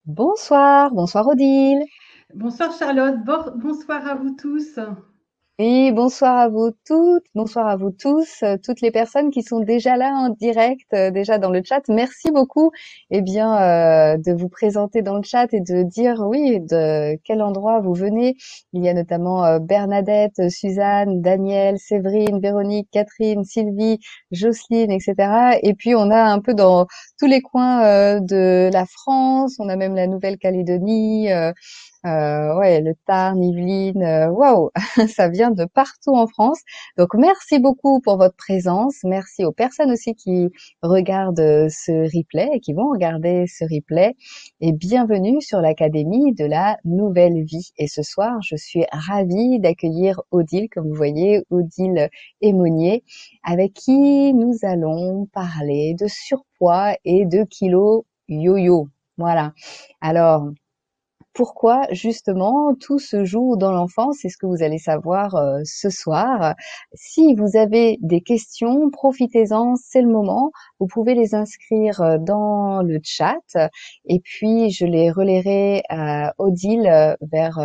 Bonsoir, bonsoir Odile. Bonsoir Charlotte, bonsoir à vous tous. Et bonsoir à vous toutes, bonsoir à vous tous, toutes les personnes qui sont déjà là en direct, déjà dans le chat. Merci beaucoup, de vous présenter dans le chat et de dire oui de quel endroit vous venez. Il y a notamment Bernadette, Suzanne, Daniel, Séverine, Véronique, Catherine, Sylvie, Jocelyne, etc. Et puis on a un peu dans tous les coins de la France. On a même la Nouvelle-Calédonie. Ouais, le Tarn, Yvelines, waouh, ça vient de partout en France. Donc merci beaucoup pour votre présence. Merci aux personnes aussi qui regardent ce replay et qui vont regarder ce replay. Et bienvenue sur l'Académie de la Nouvelle Vie. Et ce soir, je suis ravie d'accueillir Odile, comme vous voyez, Odile Aymonier, avec qui nous allons parler de surpoids et de kilos yo-yo. Voilà. Alors, pourquoi justement tout se joue dans l'enfance, c'est ce que vous allez savoir ce soir. Si vous avez des questions, profitez-en, c'est le moment. Vous pouvez les inscrire dans le chat et puis je les relayerai à Odile vers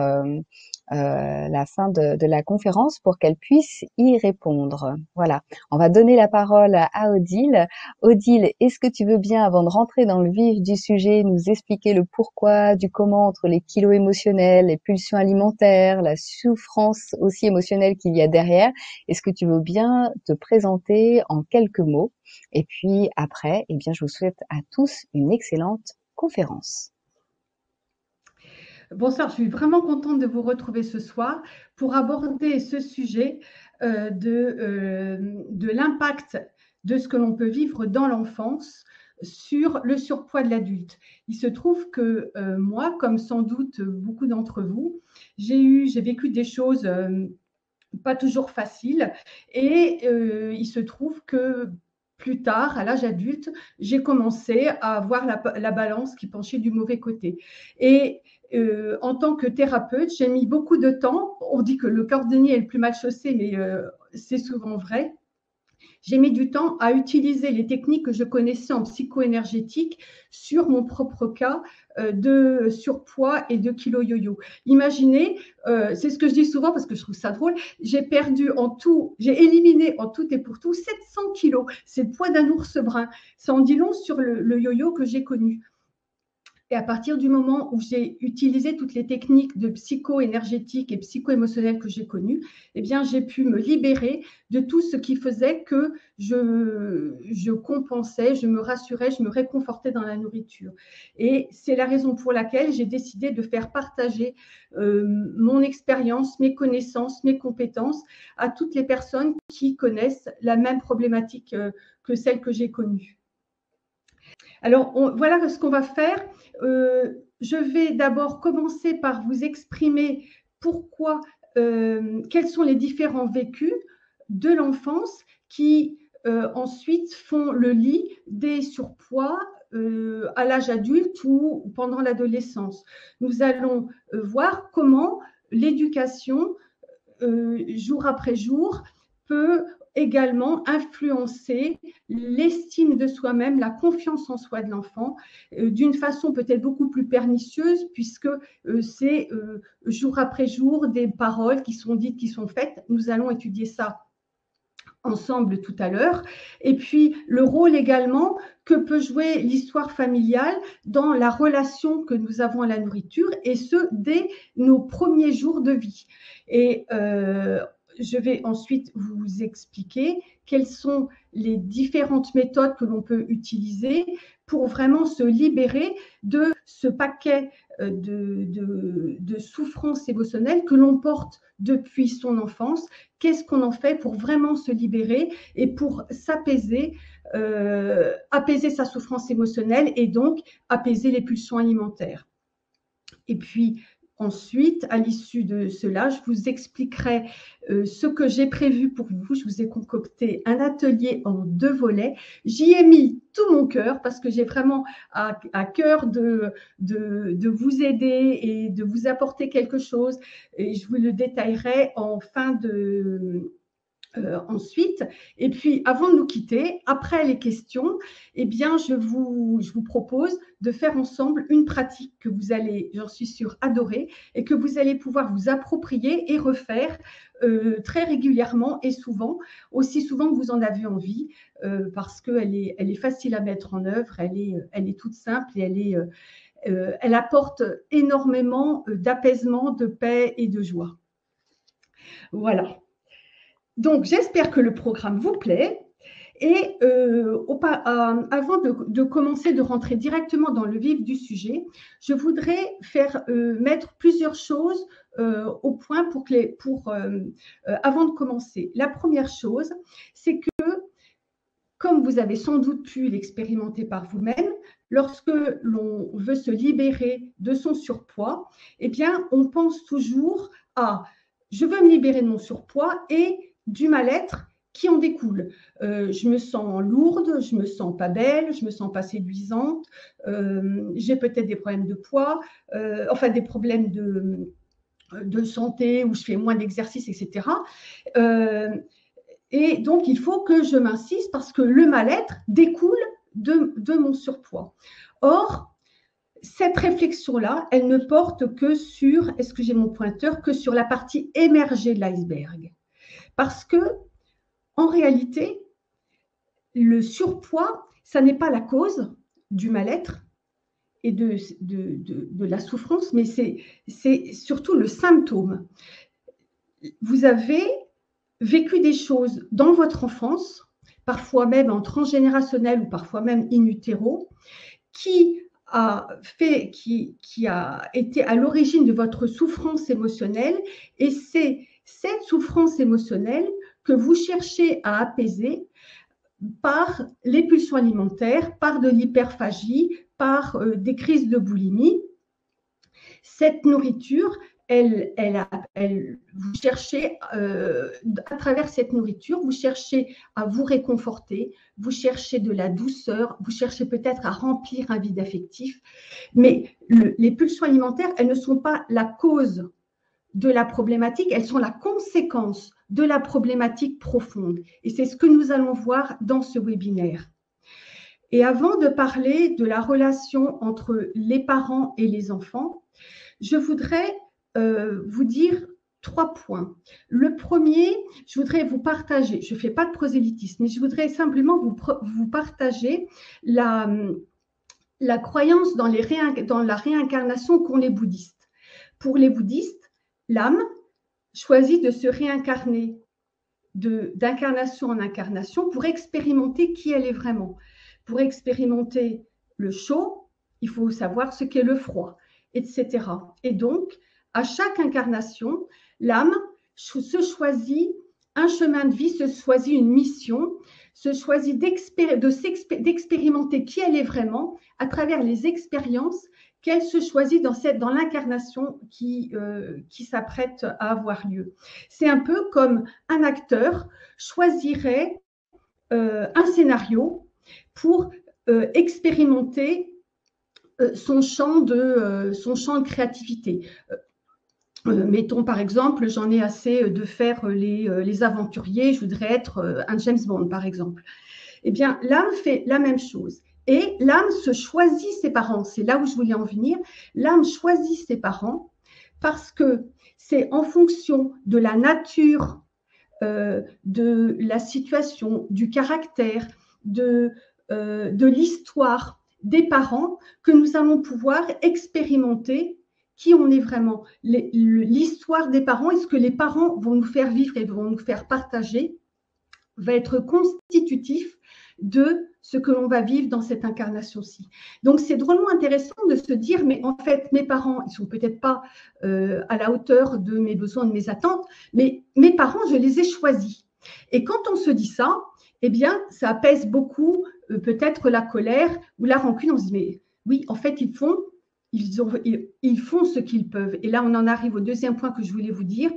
la fin de la conférence pour qu'elle puisse y répondre. Voilà, on va donner la parole à Odile. Odile, est-ce que tu veux bien, avant de rentrer dans le vif du sujet, nous expliquer le pourquoi du comment entre les kilos émotionnels, les pulsions alimentaires, la souffrance aussi émotionnelle qu'il y a derrière? Est-ce que tu veux bien te présenter en quelques mots? Et puis après, je vous souhaite à tous une excellente conférence. Bonsoir, je suis vraiment contente de vous retrouver ce soir pour aborder ce sujet de l'impact de ce que l'on peut vivre dans l'enfance sur le surpoids de l'adulte. Il se trouve que moi, comme sans doute beaucoup d'entre vous, j'ai vécu des choses pas toujours faciles et il se trouve que plus tard, à l'âge adulte, j'ai commencé à avoir la balance qui penchait du mauvais côté. Et en tant que thérapeute, j'ai mis beaucoup de temps. On dit que le cordonnier est le plus mal chaussé, mais c'est souvent vrai. J'ai mis du temps à utiliser les techniques que je connaissais en psycho-énergétique sur mon propre cas de surpoids et de kilo yo-yo. Imaginez, c'est ce que je dis souvent parce que je trouve ça drôle, j'ai perdu en tout, j'ai éliminé en tout et pour tout 700 kilos. C'est le poids d'un ours brun. Ça en dit long sur le yo-yo que j'ai connu. Et à partir du moment où j'ai utilisé toutes les techniques de psycho-énergétique et psycho-émotionnelle que j'ai connues, eh bien, j'ai pu me libérer de tout ce qui faisait que je compensais, je me rassurais, je me réconfortais dans la nourriture. Et c'est la raison pour laquelle j'ai décidé de faire partager mon expérience, mes connaissances, mes compétences à toutes les personnes qui connaissent la même problématique que celle que j'ai connue. Alors, voilà ce qu'on va faire. Je vais d'abord commencer par vous exprimer pourquoi, quels sont les différents vécus de l'enfance qui ensuite font le lit des surpoids à l'âge adulte ou pendant l'adolescence. Nous allons voir comment l'éducation, jour après jour, peut également influencer l'estime de soi-même, la confiance en soi de l'enfant, d'une façon peut-être beaucoup plus pernicieuse, puisque c'est jour après jour des paroles qui sont dites, qui sont faites. Nous allons étudier ça ensemble tout à l'heure. Et puis le rôle également que peut jouer l'histoire familiale dans la relation que nous avons à la nourriture, et ce, dès nos premiers jours de vie. Et je vais ensuite vous expliquer quelles sont les différentes méthodes que l'on peut utiliser pour vraiment se libérer de ce paquet de souffrances émotionnelles que l'on porte depuis son enfance. Qu'est-ce qu'on en fait pour vraiment se libérer et pour s'apaiser, apaiser sa souffrance émotionnelle et donc apaiser les pulsions alimentaires. Et puis ensuite, à l'issue de cela, je vous expliquerai ce que j'ai prévu pour vous. Je vous ai concocté un atelier en 2 volets. J'y ai mis tout mon cœur parce que j'ai vraiment à cœur de vous aider et de vous apporter quelque chose. Et je vous le détaillerai ensuite. Et puis, avant de nous quitter, après les questions, eh bien, je vous propose de faire ensemble une pratique que vous allez, j'en suis sûre, adorer et que vous allez pouvoir vous approprier et refaire très régulièrement et souvent, aussi souvent que vous en avez envie, parce qu'elle elle est facile à mettre en œuvre, elle est toute simple et elle apporte énormément d'apaisement, de paix et de joie. Voilà. Donc, j'espère que le programme vous plaît. Et avant de commencer, de rentrer directement dans le vif du sujet, je voudrais mettre plusieurs choses au point avant de commencer. La première chose, c'est que, comme vous avez sans doute pu l'expérimenter par vous-même, lorsque l'on veut se libérer de son surpoids, eh bien, on pense toujours à « je veux me libérer de mon surpoids » et du mal-être qui en découle. Je me sens lourde, je me sens pas belle, je me sens pas séduisante, j'ai peut-être des problèmes de poids, enfin des problèmes de santé où je fais moins d'exercice, etc. Et donc, il faut que je m'insiste parce que le mal-être découle de mon surpoids. Or, cette réflexion-là, elle ne porte que sur, est-ce que j'ai mon pointeur, que sur la partie émergée de l'iceberg. Parce que, en réalité, le surpoids, ça n'est pas la cause du mal-être et de la souffrance, mais c'est surtout le symptôme. Vous avez vécu des choses dans votre enfance, parfois même en transgénérationnel ou parfois même in utero, qui a été à l'origine de votre souffrance émotionnelle, et c'est cette souffrance émotionnelle que vous cherchez à apaiser par les pulsions alimentaires, par de l'hyperphagie, par des crises de boulimie. Cette nourriture, vous cherchez, à travers cette nourriture, vous cherchez à vous réconforter, vous cherchez de la douceur, vous cherchez peut-être à remplir un vide affectif. Mais les pulsions alimentaires, elles ne sont pas la cause de la problématique, elles sont la conséquence de la problématique profonde. Et c'est ce que nous allons voir dans ce webinaire. Et avant de parler de la relation entre les parents et les enfants, je voudrais vous dire 3 points. Le premier, je voudrais vous partager, je ne fais pas de prosélytisme, mais je voudrais simplement vous partager la croyance dans la réincarnation qu'ont les bouddhistes. Pour les bouddhistes, l'âme choisit de se réincarner d'incarnation en incarnation pour expérimenter qui elle est vraiment. Pour expérimenter le chaud, il faut savoir ce qu'est le froid, etc. Et donc, à chaque incarnation, l'âme se choisit un chemin de vie, se choisit une mission, se choisit d'expérimenter qui elle est vraiment à travers les expériences qu'elle se choisit dans l'incarnation qui s'apprête à avoir lieu. C'est un peu comme un acteur choisirait un scénario pour expérimenter son champ de créativité. Mettons par exemple, j'en ai assez de faire les aventuriers, je voudrais être un James Bond par exemple. Eh bien, l'âme fait la même chose. Et l'âme se choisit ses parents. C'est là où je voulais en venir. L'âme choisit ses parents parce que c'est en fonction de la nature, de la situation, du caractère, de l'histoire des parents que nous allons pouvoir expérimenter qui on est vraiment. L'histoire des parents et ce que les parents vont nous faire vivre et vont nous faire partager va être constitutif de ce que l'on va vivre dans cette incarnation-ci. Donc, c'est drôlement intéressant de se dire, mais en fait, mes parents, ils ne sont peut-être pas à la hauteur de mes besoins, de mes attentes, mais mes parents, je les ai choisis. Et quand on se dit ça, eh bien, ça apaise beaucoup peut-être la colère ou la rancune. On se dit, mais oui, en fait, ils font ce qu'ils peuvent. Et là, on en arrive au deuxième point que je voulais vous dire.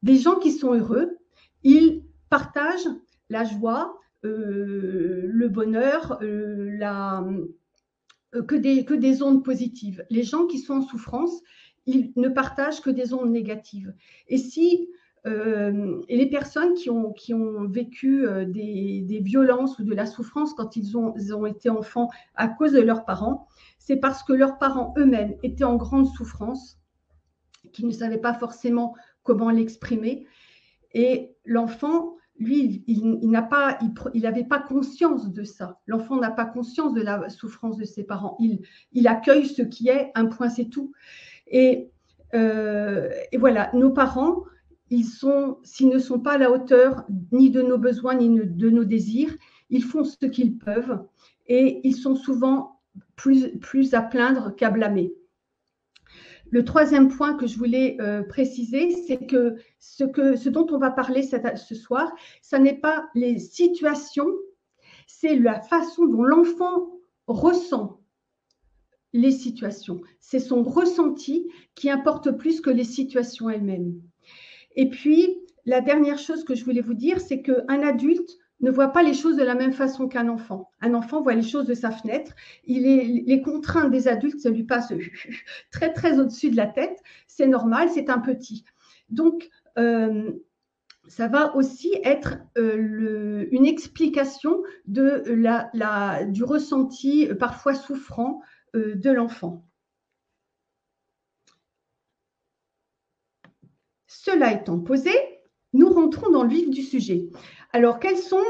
Des gens qui sont heureux, ils partagent la joie, le bonheur, que des ondes positives. Les gens qui sont en souffrance, ils ne partagent que des ondes négatives. Et si et les personnes qui ont vécu des violences ou de la souffrance quand ils ont été enfants à cause de leurs parents, c'est parce que leurs parents eux-mêmes étaient en grande souffrance, qu'ils ne savaient pas forcément comment l'exprimer. Et l'enfant, lui, il n'avait pas conscience de ça. L'enfant n'a pas conscience de la souffrance de ses parents. Il accueille ce qui est, un point, c'est tout. Et voilà, nos parents, s'ils ne sont pas à la hauteur ni de nos besoins, ni de nos désirs, ils font ce qu'ils peuvent et ils sont souvent plus à plaindre qu'à blâmer. Le troisième point que je voulais préciser, c'est que ce dont on va parler ce soir, ce n'est pas les situations, c'est la façon dont l'enfant ressent les situations. C'est son ressenti qui importe plus que les situations elles-mêmes. Et puis, la dernière chose que je voulais vous dire, c'est qu'un adulte ne voit pas les choses de la même façon qu'un enfant. Un enfant voit les choses de sa fenêtre. Les contraintes des adultes, ça lui passe très, très au-dessus de la tête. C'est normal, c'est un petit. Donc, ça va aussi être une explication du ressenti parfois souffrant de l'enfant. Cela étant posé, nous rentrons dans le vif du sujet. Alors, quels sont…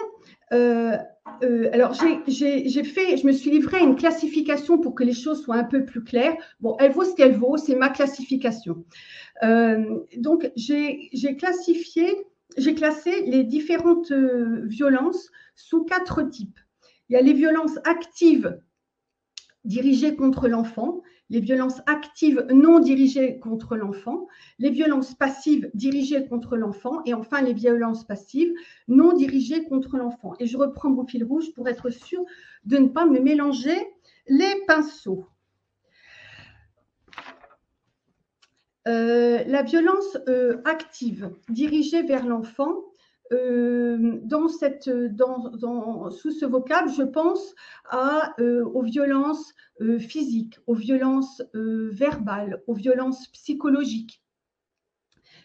alors, je me suis livrée à une classification pour que les choses soient un peu plus claires. Bon, elle vaut ce qu'elle vaut, c'est ma classification. Donc, j'ai classé les différentes violences sous 4 types. Il y a les violences actives dirigées contre l'enfant, les violences actives non dirigées contre l'enfant, les violences passives dirigées contre l'enfant et enfin les violences passives non dirigées contre l'enfant. Et je reprends mon fil rouge pour être sûre de ne pas me mélanger les pinceaux. La violence active dirigée vers l'enfant, sous ce vocable, je pense aux violences physiques, aux violences verbales, aux violences psychologiques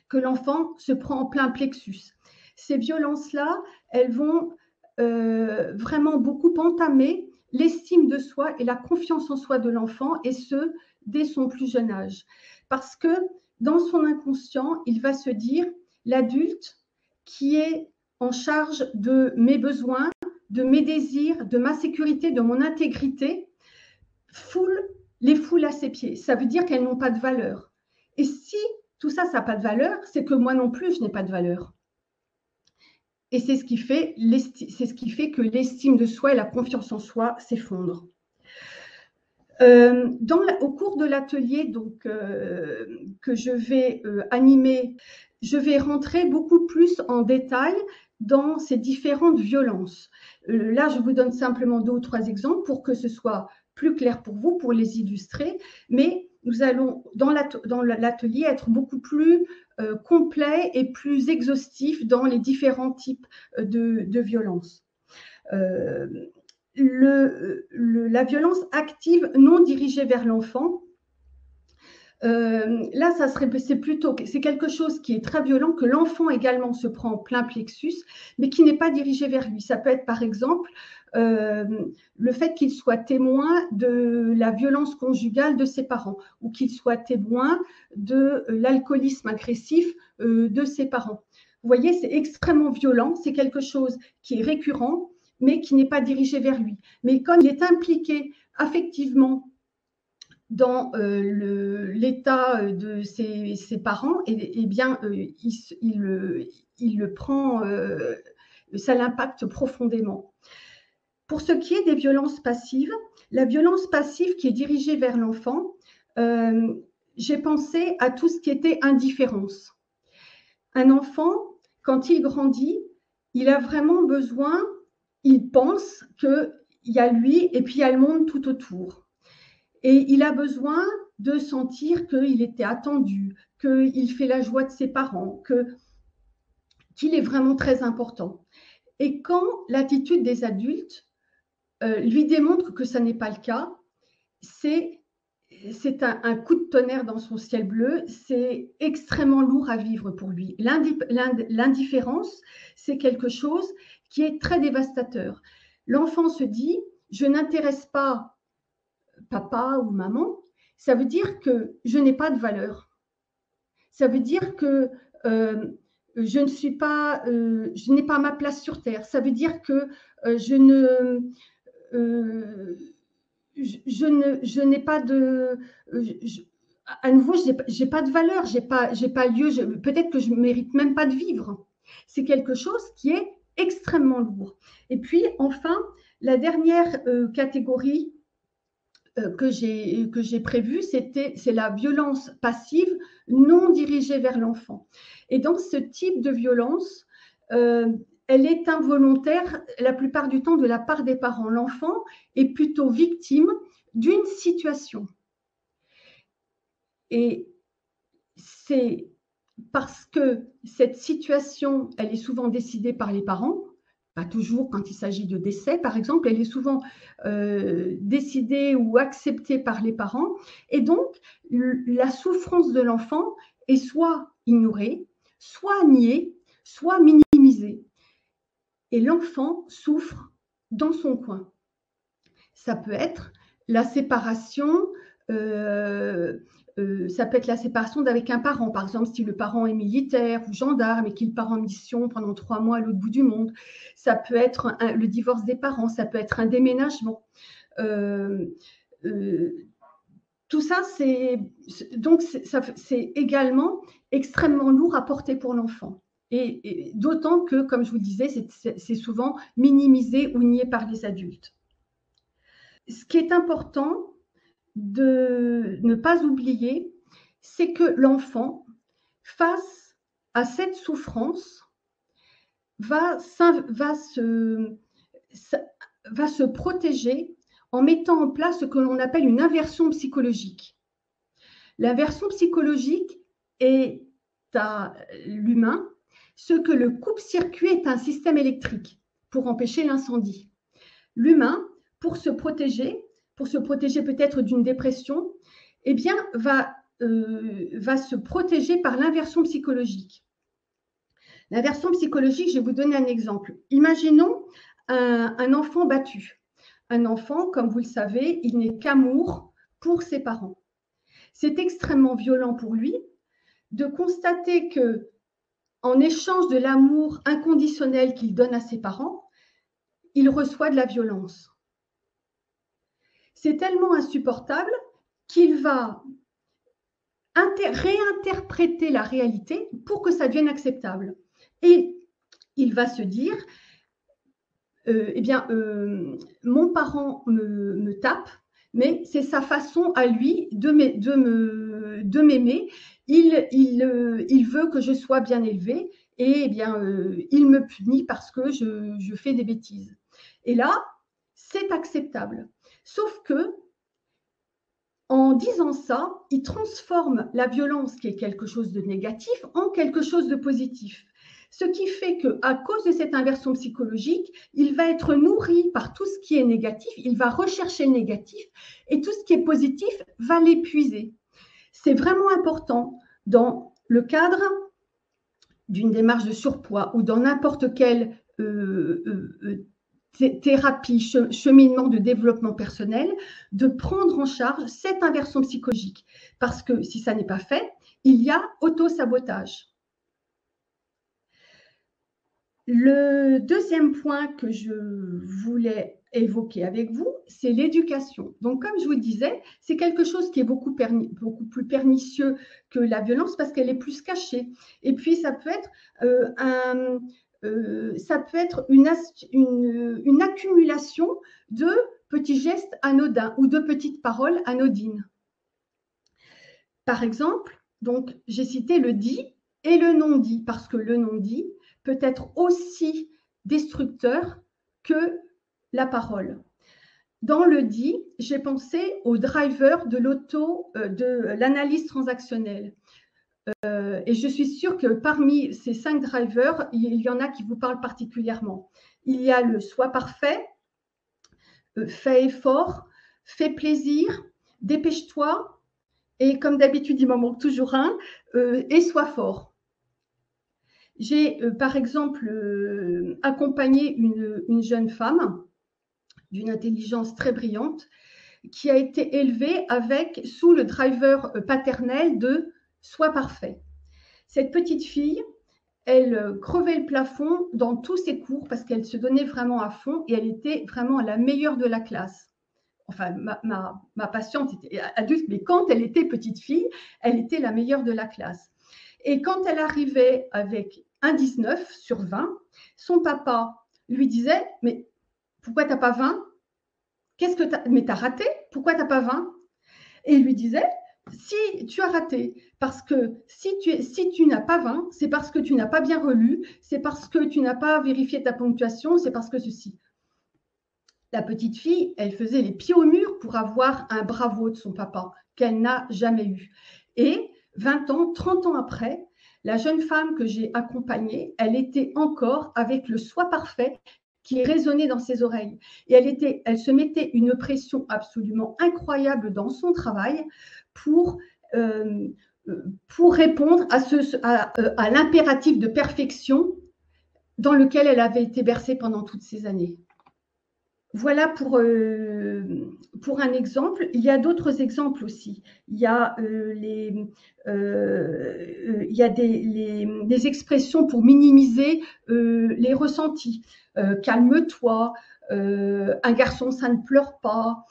que l'enfant se prend en plein plexus. Ces violences-là, elles vont vraiment beaucoup entamer l'estime de soi et la confiance en soi de l'enfant, et ce, dès son plus jeune âge. Parce que dans son inconscient, il va se dire, l'adulte qui est en charge de mes besoins, de mes désirs, de ma sécurité, de mon intégrité, les foule à ses pieds. Ça veut dire qu'elles n'ont pas de valeur. Et si tout ça, ça n'a pas de valeur, c'est que moi non plus, je n'ai pas de valeur. Et c'est ce qui fait que l'estime de soi et la confiance en soi s'effondrent. Au cours de l'atelier que je vais animer, je vais rentrer beaucoup plus en détail dans ces différentes violences. Là, je vous donne simplement 2 ou 3 exemples pour que ce soit plus clair pour vous, pour les illustrer, mais nous allons, dans l'atelier, être beaucoup plus complet et plus exhaustif dans les différents types de violences. La violence active non dirigée vers l'enfant, là, c'est quelque chose qui est très violent, que l'enfant également se prend en plein plexus, mais qui n'est pas dirigé vers lui. Ça peut être, par exemple, le fait qu'il soit témoin de la violence conjugale de ses parents, ou qu'il soit témoin de l'alcoolisme agressif de ses parents. Vous voyez, c'est extrêmement violent, c'est quelque chose qui est récurrent, mais qui n'est pas dirigé vers lui. Mais comme il est impliqué affectivement dans l'état de ses parents, et bien, il le prend, ça l'impacte profondément. Pour ce qui est des violences passives, la violence passive qui est dirigée vers l'enfant, j'ai pensé à tout ce qui était indifférence. Un enfant, quand il grandit, il a vraiment besoin, il pense qu'il y a lui et puis il y a le monde tout autour. Et il a besoin de sentir qu'il était attendu, qu'il fait la joie de ses parents, qu'il est vraiment très important. Et quand l'attitude des adultes lui démontre que ça n'est pas le cas, c'est c'est un coup de tonnerre dans son ciel bleu, c'est extrêmement lourd à vivre pour lui. L'indifférence, c'est quelque chose qui est très dévastateur. L'enfant se dit, je n'intéresse pas papa ou maman, ça veut dire que je n'ai pas de valeur. Ça veut dire que je ne suis pas, je n'ai pas ma place sur terre. Ça veut dire que je ne, je n'ai pas de, à nouveau, j'ai pas de valeur, j'ai pas lieu. Peut-être que je ne mérite même pas de vivre. C'est quelque chose qui est extrêmement lourd. Et puis enfin, la dernière catégorie que j'ai prévu, c'est la violence passive non dirigée vers l'enfant. Et donc, ce type de violence, elle est involontaire la plupart du temps de la part des parents. L'enfant est plutôt victime d'une situation. Et c'est parce que cette situation, elle est souvent décidée par les parents, pas toujours quand il s'agit de décès, par exemple, elle est souvent décidée ou acceptée par les parents. Et donc, la souffrance de l'enfant est soit ignorée, soit niée, soit minimisée. Et l'enfant souffre dans son coin. Ça peut être la séparation, ça peut être la séparation d'avec un parent, par exemple si le parent est militaire ou gendarme et qu'il part en mission pendant 3 mois à l'autre bout du monde. Ça peut être le divorce des parents, ça peut être un déménagement. Tout ça, c'est également extrêmement lourd à porter pour l'enfant. Et d'autant que, comme je vous le disais, c'est souvent minimisé ou nié par les adultes. Ce qui est important de ne pas oublier, c'est que l'enfant, face à cette souffrance, va se protéger en mettant en place ce que l'on appelle une inversion psychologique. L'inversion psychologique est à l'humain ce que le coupe-circuit est à un système électrique pour empêcher l'incendie. L'humain, pour se protéger peut-être d'une dépression, eh bien, va se protéger par l'inversion psychologique. L'inversion psychologique, je vais vous donner un exemple. Imaginons un enfant battu. Un enfant, comme vous le savez, il n'est qu'amour pour ses parents. C'est extrêmement violent pour lui de constater que, en échange de l'amour inconditionnel qu'il donne à ses parents, il reçoit de la violence. C'est tellement insupportable qu'il va réinterpréter la réalité pour que ça devienne acceptable. Et il va se dire, mon parent me tape, mais c'est sa façon à lui de m'aimer. Il veut que je sois bien élevée et il me punit parce que je fais des bêtises. Et là, c'est acceptable. Sauf que, en disant ça, il transforme la violence, qui est quelque chose de négatif, en quelque chose de positif. Ce qui fait qu'à cause de cette inversion psychologique, il va être nourri par tout ce qui est négatif, il va rechercher le négatif, et tout ce qui est positif va l'épuiser. C'est vraiment important dans le cadre d'une démarche de surpoids ou dans n'importe quelle thérapie, cheminement de développement personnel, de prendre en charge cette inversion psychologique. Parce que si ça n'est pas fait, il y a auto-sabotage. Le deuxième point que je voulais évoquer avec vous, c'est l'éducation. Donc, comme je vous le disais, c'est quelque chose qui est beaucoup plus pernicieux que la violence parce qu'elle est plus cachée. Et puis, ça peut être une accumulation de petits gestes anodins ou de petites paroles anodines. Par exemple, donc, j'ai cité le dit et le non-dit, parce que le non-dit peut être aussi destructeur que la parole. Dans le dit, j'ai pensé au driver de l'analyse transactionnelle. Et je suis sûre que parmi ces 5 drivers, il y en a qui vous parlent particulièrement. Il y a le soi parfait, fait effort, fait plaisir, dépêche-toi, et comme d'habitude, il m'en manque toujours un, et sois fort. J'ai, par exemple, accompagné une jeune femme d'une intelligence très brillante qui a été élevée sous le driver paternel de « sois parfait ». Cette petite fille, elle crevait le plafond dans tous ses cours parce qu'elle se donnait vraiment à fond et elle était vraiment la meilleure de la classe. Enfin, ma patiente était adulte, mais quand elle était petite fille, elle était la meilleure de la classe. Et quand elle arrivait avec un 19 sur 20, son papa lui disait « Mais pourquoi tu n'as pas 20 ? Qu'est-ce que mais tu as raté ? Pourquoi tu n'as pas 20 ?» Et il lui disait « Si tu as raté, parce que si tu n'as pas 20, c'est parce que tu n'as pas bien relu, c'est parce que tu n'as pas vérifié ta ponctuation, c'est parce que ceci. » La petite fille, elle faisait les pieds au mur pour avoir un bravo de son papa qu'elle n'a jamais eu. Et 20 ans, 30 ans après, la jeune femme que j'ai accompagnée, elle était encore avec le soi parfait qui résonnait dans ses oreilles. Et elle se mettait une pression absolument incroyable dans son travail pour répondre à l'impératif de perfection dans lequel elle avait été bercée pendant toutes ces années. Voilà pour un exemple. Il y a d'autres exemples aussi. Il y a, des expressions pour minimiser les ressentis. Calme-toi, un garçon, ça ne pleure pas.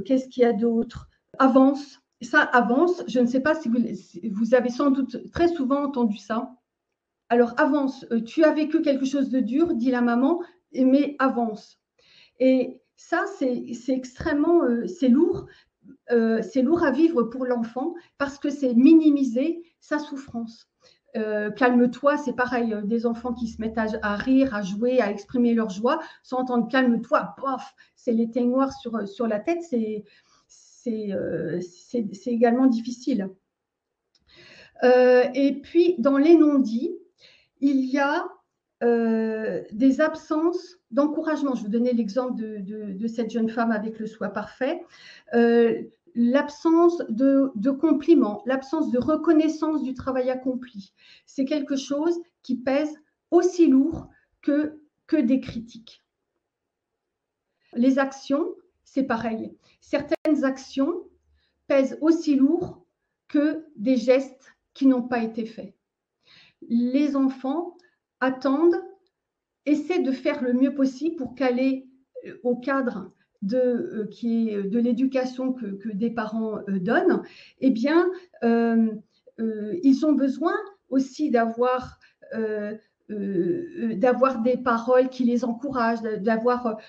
Qu'est-ce qu'il y a d'autre? Avance. Ça, avance. Je ne sais pas si vous avez sans doute très souvent entendu ça. Alors, avance. Tu as vécu quelque chose de dur, dit la maman, mais avance. Et ça, c'est extrêmement, c'est lourd à vivre pour l'enfant parce que c'est minimiser sa souffrance. Calme-toi, c'est pareil, des enfants qui se mettent à rire, à jouer, à exprimer leur joie, sans entendre calme-toi, pof, c'est l'éteignoir sur la tête, c'est également difficile. Et puis, dans les non-dits, il y a des absences d'encouragement. Je vous donnais l'exemple de cette jeune femme avec le soi parfait. L'absence de compliments, l'absence de reconnaissance du travail accompli. C'est quelque chose qui pèse aussi lourd que des critiques. Les actions, c'est pareil. Certaines actions pèsent aussi lourd que des gestes qui n'ont pas été faits. Les enfants attendent, essaient de faire le mieux possible pour caler au cadre de l'éducation que des parents donnent. Eh bien, ils ont besoin aussi d'avoir des paroles qui les encouragent, d'avoir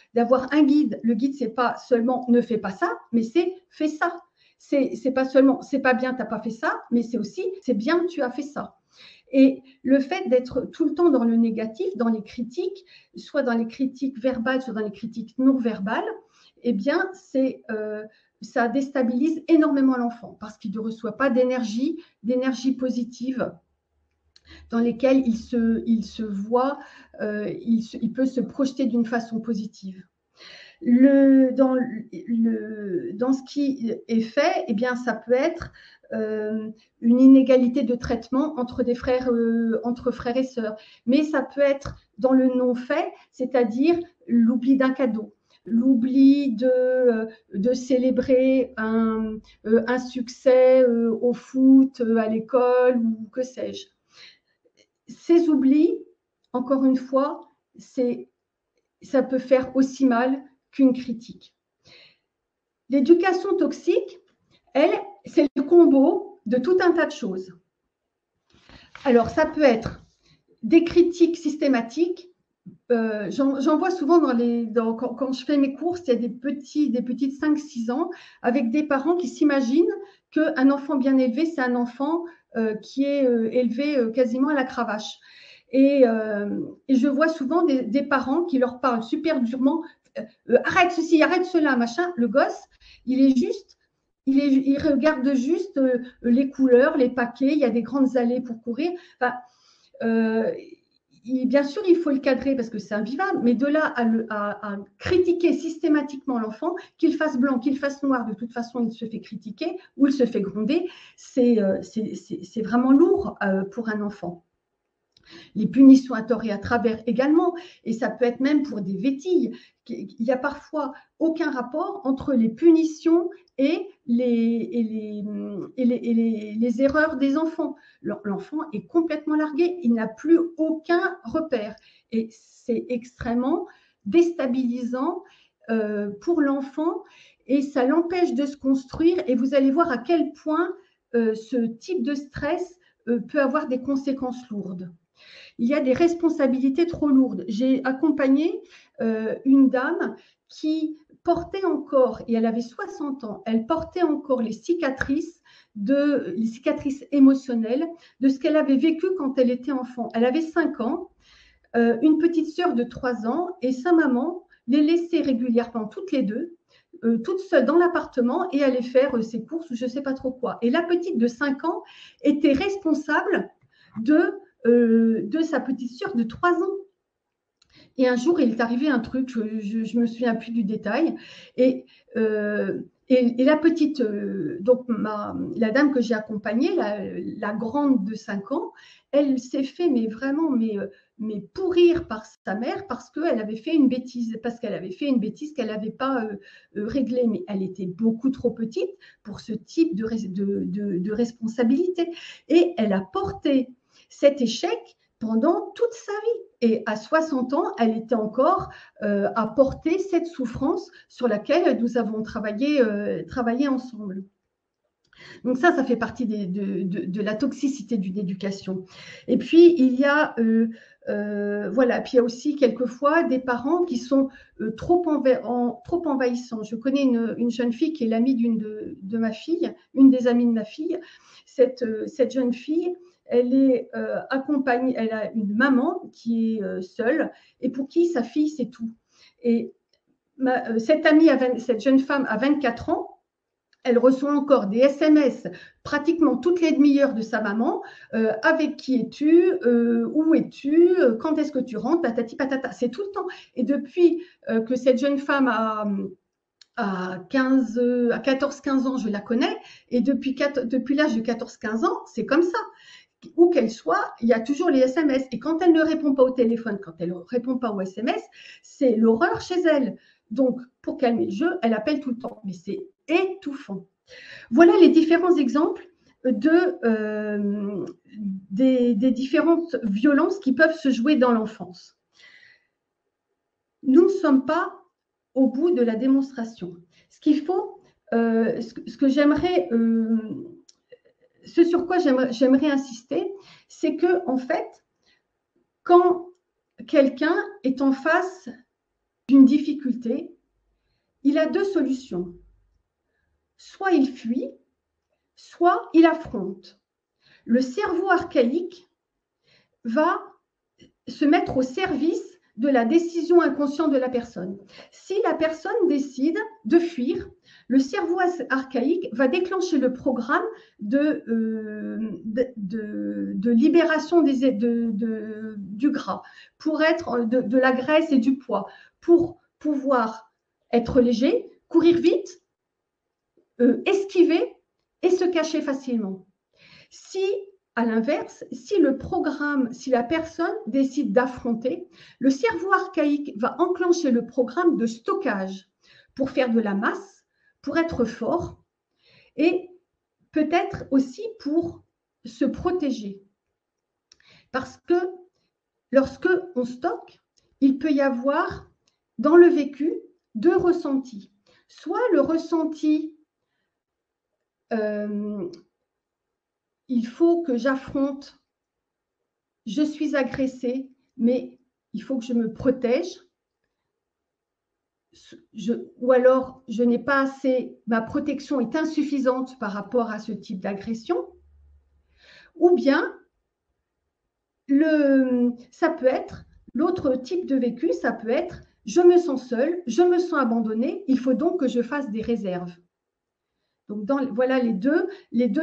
un guide. Le guide, c'est pas seulement ne fais pas ça, mais c'est fais ça. C'est pas seulement c'est pas bien, t'as pas fait ça, mais c'est aussi c'est bien, tu as fait ça. Et le fait d'être tout le temps dans le négatif, dans les critiques, soit dans les critiques verbales, soit dans les critiques non verbales, eh bien, ça déstabilise énormément l'enfant parce qu'il ne reçoit pas d'énergie positive dans lesquelles il se voit, il peut se projeter d'une façon positive. Dans ce qui est fait, eh bien, ça peut être une inégalité de traitement entre frères et sœurs. Mais ça peut être dans le non-fait, c'est-à-dire l'oubli d'un cadeau, l'oubli de célébrer un succès au foot, à l'école ou que sais-je. Ces oublis, encore une fois, ça peut faire aussi mal qu'une critique. L'éducation toxique, elle, c'est le combo de tout un tas de choses. Alors, ça peut être des critiques systématiques. J'en vois souvent quand je fais mes courses, il y a des petites 5-6 ans avec des parents qui s'imaginent qu'un enfant bien élevé, c'est un enfant qui est élevé quasiment à la cravache. Et je vois souvent des parents qui leur parlent super durement arrête ceci, arrête cela, machin. Le gosse, il regarde juste les couleurs, les paquets, il y a des grandes allées pour courir. Enfin, bien sûr, il faut le cadrer parce que c'est invivable, mais de là à critiquer systématiquement l'enfant, qu'il fasse blanc, qu'il fasse noir, de toute façon, il se fait critiquer ou il se fait gronder, c'est vraiment lourd pour un enfant. Les punitions à tort et à travers également, et ça peut être même pour des vétilles. Il n'y a parfois aucun rapport entre les punitions et les erreurs des enfants. L'enfant est complètement largué, il n'a plus aucun repère. Et c'est extrêmement déstabilisant pour l'enfant et ça l'empêche de se construire. Et vous allez voir à quel point ce type de stress peut avoir des conséquences lourdes. Il y a des responsabilités trop lourdes. J'ai accompagné une dame qui portait encore, et elle avait 60 ans, elle portait encore les cicatrices émotionnelles de ce qu'elle avait vécu quand elle était enfant. Elle avait 5 ans, une petite sœur de 3 ans, et sa maman les laissait régulièrement toutes les deux, toutes seules dans l'appartement et allait faire ses courses ou je ne sais pas trop quoi. Et la petite de 5 ans était responsable de sa petite sœur de 3 ans. Et un jour, il est arrivé un truc, je ne me souviens plus du détail, et la petite, donc la dame que j'ai accompagnée, la grande de 5 ans, elle s'est fait mais vraiment mais pourrir par sa mère parce qu'elle avait fait une bêtise, qu'elle n'avait pas réglée. Mais elle était beaucoup trop petite pour ce type de responsabilité. Et elle a porté cet échec pendant toute sa vie. Et à 60 ans, elle était encore à porter cette souffrance sur laquelle nous avons travaillé ensemble. Donc ça fait partie de la toxicité d'une éducation. Et puis, il y a, voilà, puis il y a aussi quelquefois des parents qui sont trop envahissants. Je connais une jeune fille qui est l'amie de ma fille, une des amies de ma fille. Cette jeune fille, elle est accompagnée, elle a une maman qui est seule et pour qui sa fille, c'est tout. Et cette jeune femme a 24 ans, elle reçoit encore des SMS pratiquement toutes les demi-heures de sa maman. Avec qui es-tu? Où es-tu? Quand est-ce que tu rentres? Patati patata. C'est tout le temps. Et depuis que cette jeune femme à 14-15 ans, je la connais. Et depuis l'âge de 14-15 ans, c'est comme ça. Où qu'elle soit, il y a toujours les SMS. Et quand elle ne répond pas au téléphone, quand elle ne répond pas aux SMS, c'est l'horreur chez elle. Donc, pour calmer le jeu, elle appelle tout le temps. Mais c'est étouffant. Voilà les différents exemples des différentes violences qui peuvent se jouer dans l'enfance. Nous ne sommes pas au bout de la démonstration. Ce qu'il faut, ce que j'aimerais, ce sur quoi j'aimerais insister, c'est que en fait, quand quelqu'un est en face d'une difficulté, il a deux solutions. Soit il fuit, soit il affronte. Le cerveau archaïque va se mettre au service de la décision inconsciente de la personne. Si la personne décide de fuir, le cerveau archaïque va déclencher le programme de libération du gras, pour être de la graisse et du poids, pour pouvoir être léger, courir vite, esquiver et se cacher facilement. Si, à l'inverse, si la personne décide d'affronter, le cerveau archaïque va enclencher le programme de stockage pour faire de la masse, pour être fort et peut-être aussi pour se protéger. Parce que lorsque on stocke, il peut y avoir dans le vécu deux ressentis. Soit le ressenti il faut que j'affronte, je suis agressée, mais il faut que je me protège. Ou alors, je n'ai pas assez, ma protection est insuffisante par rapport à ce type d'agression. Ou bien, ça peut être, l'autre type de vécu, ça peut être, je me sens seule, je me sens abandonnée, il faut donc que je fasse des réserves. Donc, voilà les deux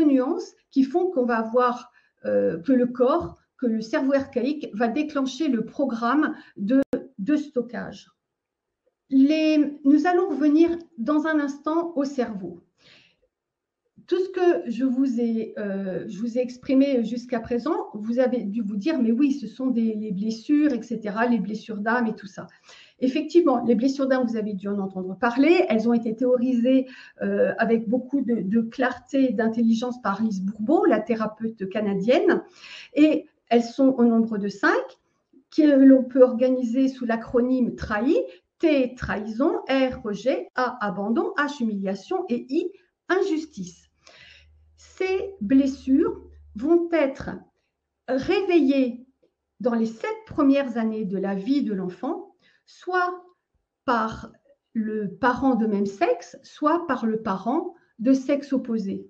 nuances qui font qu'on va avoir que le corps, que le cerveau archaïque va déclencher le programme de stockage. Nous allons revenir dans un instant au cerveau. Tout ce que je vous ai exprimé jusqu'à présent, vous avez dû vous dire, mais oui, ce sont les blessures, etc., les blessures d'âme et tout ça. Effectivement, les blessures d'âme, vous avez dû en entendre parler. Elles ont été théorisées avec beaucoup de clarté et d'intelligence par Lise Bourbeau, la thérapeute canadienne. Et elles sont au nombre de 5, que l'on peut organiser sous l'acronyme TRAHI. T, trahison, R, rejet, A, abandon, H, humiliation et I, injustice. Ces blessures vont être réveillées dans les 7 premières années de la vie de l'enfant, soit par le parent de même sexe, soit par le parent de sexe opposé.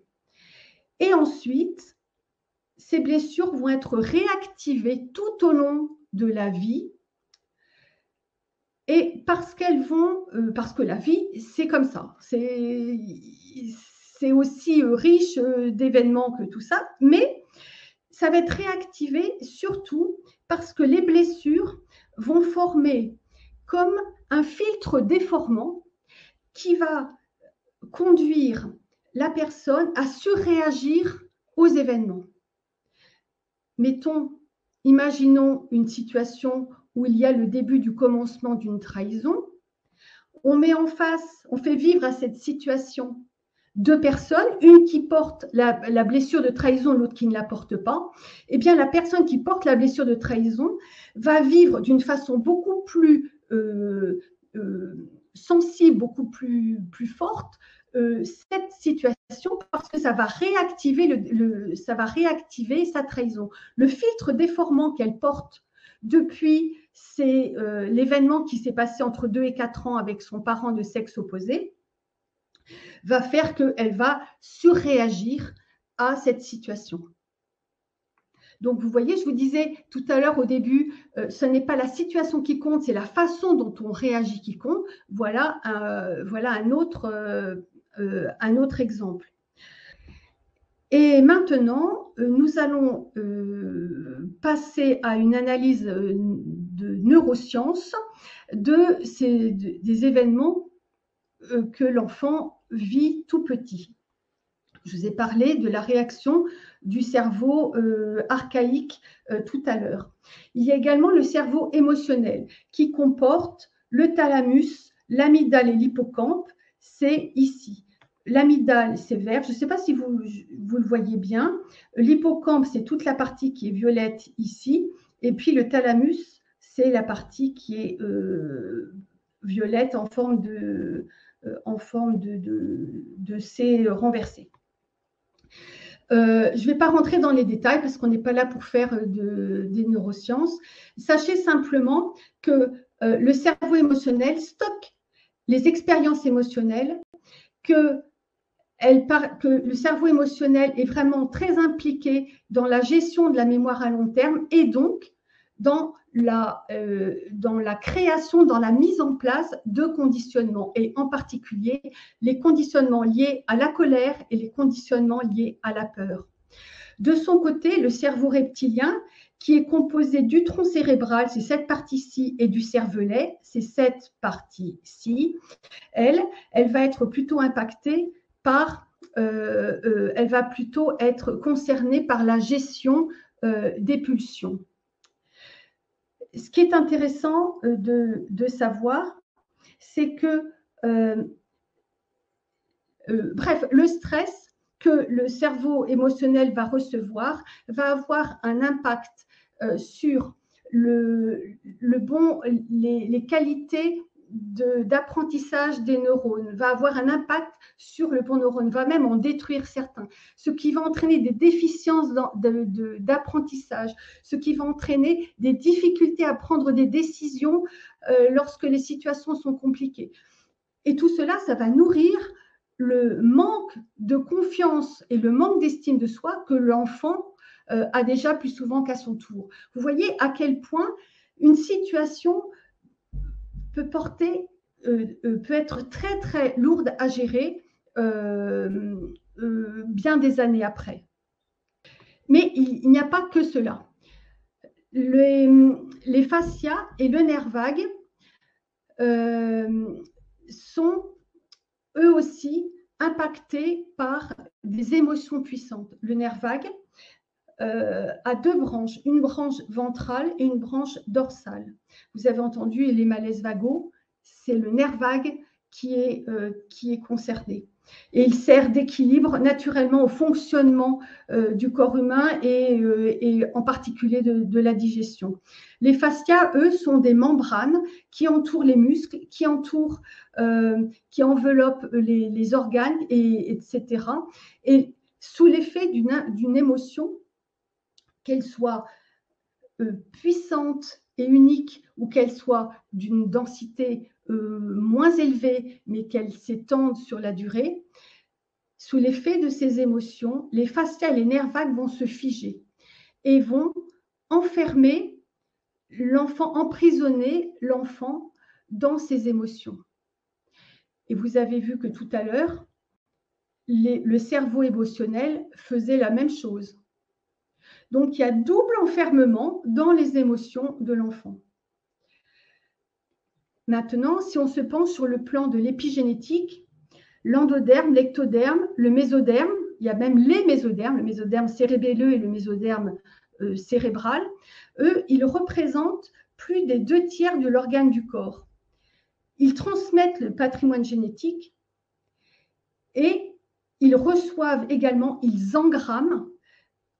Et ensuite, ces blessures vont être réactivées tout au long de la vie. Et parce que la vie, c'est comme ça. C'est aussi riche d'événements que tout ça, mais ça va être réactivé surtout parce que les blessures vont former comme un filtre déformant qui va conduire la personne à surréagir aux événements. Imaginons une situation où il y a le début du commencement d'une trahison. On fait vivre à cette situation 2 personnes, une qui porte la blessure de trahison, l'autre qui ne la porte pas. Eh bien, la personne qui porte la blessure de trahison va vivre d'une façon beaucoup plus sensible, beaucoup plus forte cette situation parce que ça va réactiver sa trahison. Le filtre déformant qu'elle porte depuis l'événement qui s'est passé entre 2 et 4 ans avec son parent de sexe opposé va faire qu'elle va surréagir à cette situation. Donc, vous voyez, je vous disais tout à l'heure au début, ce n'est pas la situation qui compte, c'est la façon dont on réagit qui compte. Voilà un autre exemple. Et maintenant, nous allons passer à une analyse de neurosciences des événements que l'enfant vit tout petit. Je vous ai parlé de la réaction du cerveau archaïque tout à l'heure. Il y a également le cerveau émotionnel qui comporte le thalamus, l'amygdale et l'hippocampe. C'est ici. L'amygdale, c'est vert. Je ne sais pas si vous le voyez bien. L'hippocampe, c'est toute la partie qui est violette ici. Et puis le thalamus, c'est la partie qui est violette en forme de C renversé. Je ne vais pas rentrer dans les détails parce qu'on n'est pas là pour faire des neurosciences. Sachez simplement que le cerveau émotionnel stocke les expériences émotionnelles, que le cerveau émotionnel est vraiment très impliqué dans la gestion de la mémoire à long terme et donc dans la création, dans la mise en place de conditionnements, et en particulier les conditionnements liés à la colère et les conditionnements liés à la peur. De son côté, le cerveau reptilien, qui est composé du tronc cérébral, c'est cette partie-ci, et du cervelet, c'est cette partie-ci, elle va être plutôt impactée elle va plutôt être concernée par la gestion des pulsions. Ce qui est intéressant de savoir, c'est que, le stress que le cerveau émotionnel va recevoir va avoir un impact sur les qualités d'apprentissage des neurones, va avoir un impact sur le bon neurone, va même en détruire certains, ce qui va entraîner des déficiences d'apprentissage, ce qui va entraîner des difficultés à prendre des décisions lorsque les situations sont compliquées. Et tout cela, ça va nourrir le manque de confiance et le manque d'estime de soi que l'enfant a déjà plus souvent qu'à son tour. Vous voyez à quel point une situation peut être très très lourde à gérer bien des années après. Mais il n'y a pas que cela. Les fascias et le nerf vague sont eux aussi impactés par des émotions puissantes. Le nerf vague a deux branches, une branche ventrale et une branche dorsale. Vous avez entendu les malaises vagaux, c'est le nerf vague qui est concerné. Et il sert d'équilibre naturellement au fonctionnement du corps humain et en particulier de la digestion. Les fascias, eux, sont des membranes qui entourent les muscles, qui enveloppent les organes, etc. Et sous l'effet d'une émotion, qu'elle soit puissante et unique ou qu'elle soit d'une densité moins élevée, mais qu'elle s'étende sur la durée, sous l'effet de ces émotions, les fascias et les nerfs vagues vont se figer et vont enfermer l'enfant, emprisonner l'enfant dans ses émotions. Et vous avez vu que tout à l'heure, le cerveau émotionnel faisait la même chose. Donc, il y a double enfermement dans les émotions de l'enfant. Maintenant, si on se penche sur le plan de l'épigénétique, l'endoderme, l'ectoderme, le mésoderme, il y a même les mésodermes, le mésoderme cérébelleux et le mésoderme cérébral, eux, ils représentent plus des 2/3 de l'organe du corps. Ils transmettent le patrimoine génétique et ils reçoivent également, ils engramment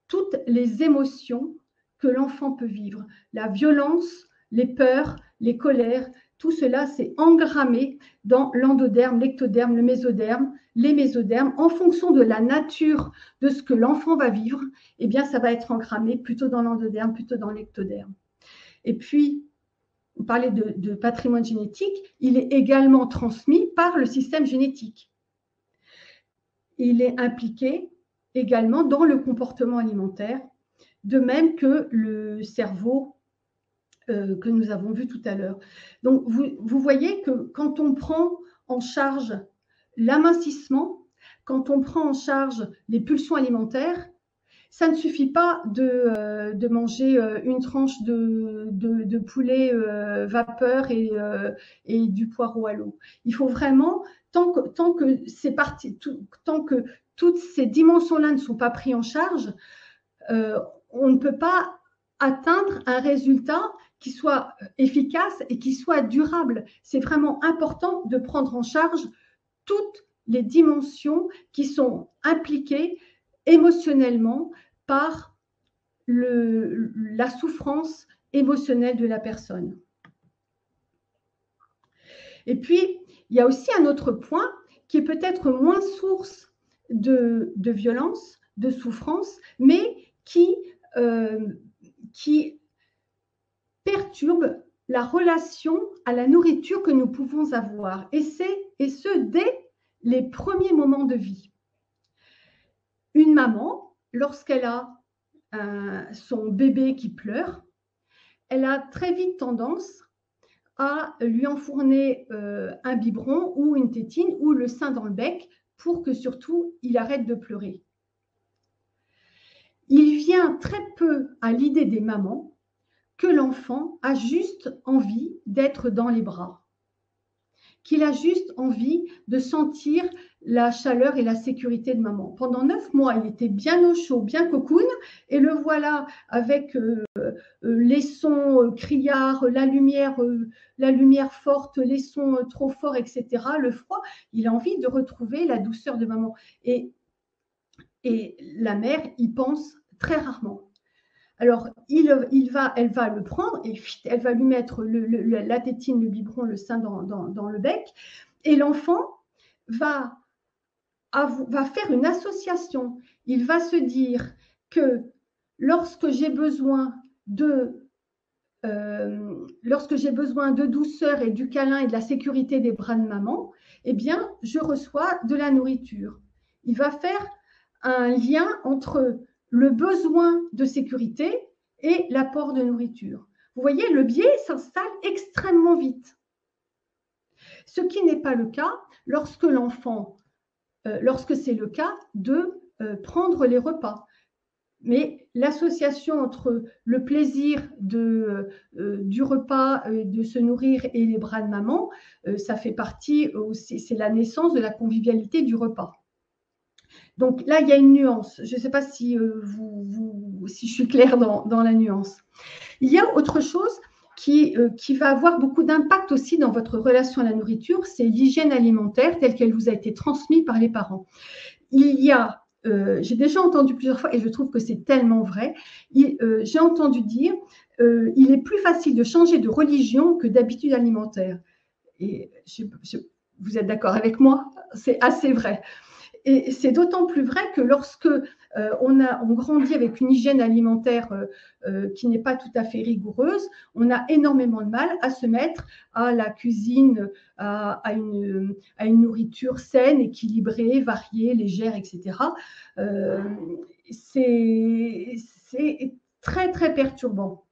toutes les émotions que l'enfant peut vivre. La violence, les peurs, les colères, tout cela, c'est engrammé dans l'endoderme, l'ectoderme, le mésoderme, les mésodermes. En fonction de la nature de ce que l'enfant va vivre, eh bien, ça va être engrammé plutôt dans l'endoderme, plutôt dans l'ectoderme. Et puis, on parlait de patrimoine génétique, il est également transmis par le système génétique. Il est impliqué également dans le comportement alimentaire, de même que le cerveau que nous avons vu tout à l'heure. Donc, vous voyez que quand on prend en charge l'amincissement, quand on prend en charge les pulsions alimentaires, ça ne suffit pas de manger une tranche de poulet vapeur et du poireau à l'eau. Il faut vraiment, tant que c'est parti, tant que toutes ces dimensions-là ne sont pas prises en charge, on ne peut pas atteindre un résultat qui soit efficace et qui soit durable. C'est vraiment important de prendre en charge toutes les dimensions qui sont impliquées émotionnellement par la souffrance émotionnelle de la personne. Et puis, il y a aussi un autre point qui est peut-être moins source de violence, de souffrance, mais qui perturbe la relation à la nourriture que nous pouvons avoir, et ce, dès les premiers moments de vie. Une maman, lorsqu'elle a son bébé qui pleure, elle a très vite tendance à lui enfourner un biberon ou une tétine ou le sein dans le bec pour que surtout il arrête de pleurer. Il vient très peu à l'idée des mamans que l'enfant a juste envie d'être dans les bras, qu'il a juste envie de sentir la chaleur et la sécurité de maman. Pendant 9 mois, il était bien au chaud, bien cocoon, et le voilà avec les sons criards, la lumière forte, les sons trop forts, etc., le froid. Il a envie de retrouver la douceur de maman. Et la mère y pense très rarement. Alors, elle va le prendre et elle va lui mettre la tétine, le biberon, le sein dans le bec. Et l'enfant va faire une association. Il va se dire que lorsque j'ai besoin de douceur et du câlin et de la sécurité des bras de maman, eh bien, je reçois de la nourriture. Il va faire un lien entre le besoin de sécurité et l'apport de nourriture. Vous voyez, le biais s'installe extrêmement vite. Ce qui n'est pas le cas lorsque c'est le cas de prendre les repas. Mais l'association entre le plaisir du repas, de se nourrir et les bras de maman, ça fait partie aussi, c'est la naissance de la convivialité du repas. Donc là, il y a une nuance. Je ne sais pas si, si je suis claire dans la nuance. Il y a autre chose qui va avoir beaucoup d'impact aussi dans votre relation à la nourriture, c'est l'hygiène alimentaire telle qu'elle vous a été transmise par les parents. Il y a, j'ai déjà entendu plusieurs fois, et je trouve que c'est tellement vrai, j'ai entendu dire, il est plus facile de changer de religion que d'habitude alimentaire. Et vous êtes d'accord avec moi? C'est assez vrai. Et c'est d'autant plus vrai que lorsque on grandit avec une hygiène alimentaire qui n'est pas tout à fait rigoureuse, on a énormément de mal à se mettre à la cuisine, à une nourriture saine, équilibrée, variée, légère, etc. C'est très, très perturbant.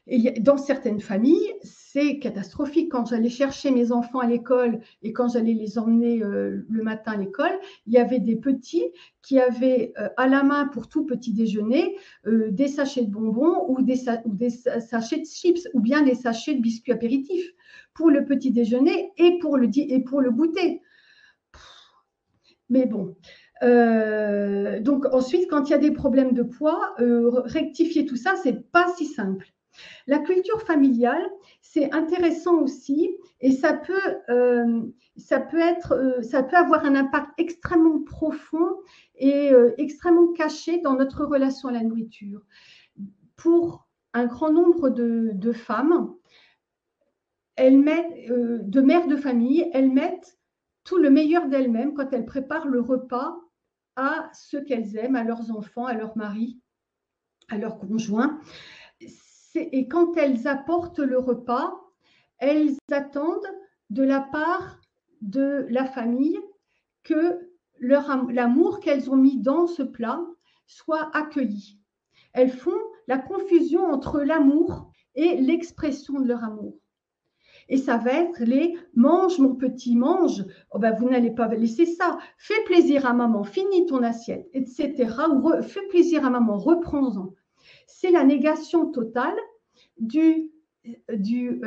Et dans certaines familles, c'est catastrophique. Quand j'allais chercher mes enfants à l'école et quand j'allais les emmener le matin à l'école, il y avait des petits qui avaient à la main pour tout petit déjeuner des sachets de bonbons ou des sachets de chips ou bien des sachets de biscuits apéritifs pour le petit déjeuner et pour le goûter. Mais bon. Donc ensuite, quand il y a des problèmes de poids, rectifier tout ça, c'est pas si simple. La culture familiale, c'est intéressant aussi et ça peut avoir un impact extrêmement profond et extrêmement caché dans notre relation à la nourriture. Pour un grand nombre de femmes, de mères de famille, elles mettent tout le meilleur d'elles-mêmes quand elles préparent le repas à ceux qu'elles aiment, à leurs enfants, à leur mari, à leurs conjoints. Et quand elles apportent le repas, elles attendent de la part de la famille que l'amour qu'elles ont mis dans ce plat soit accueilli. Elles font la confusion entre l'amour et l'expression de leur amour. Et ça va être les « mange mon petit, mange », oh ben, vous n'allez pas laisser ça, « fais plaisir à maman, finis ton assiette », etc. Ou « fais plaisir à maman, reprends-en ». C'est la négation totale du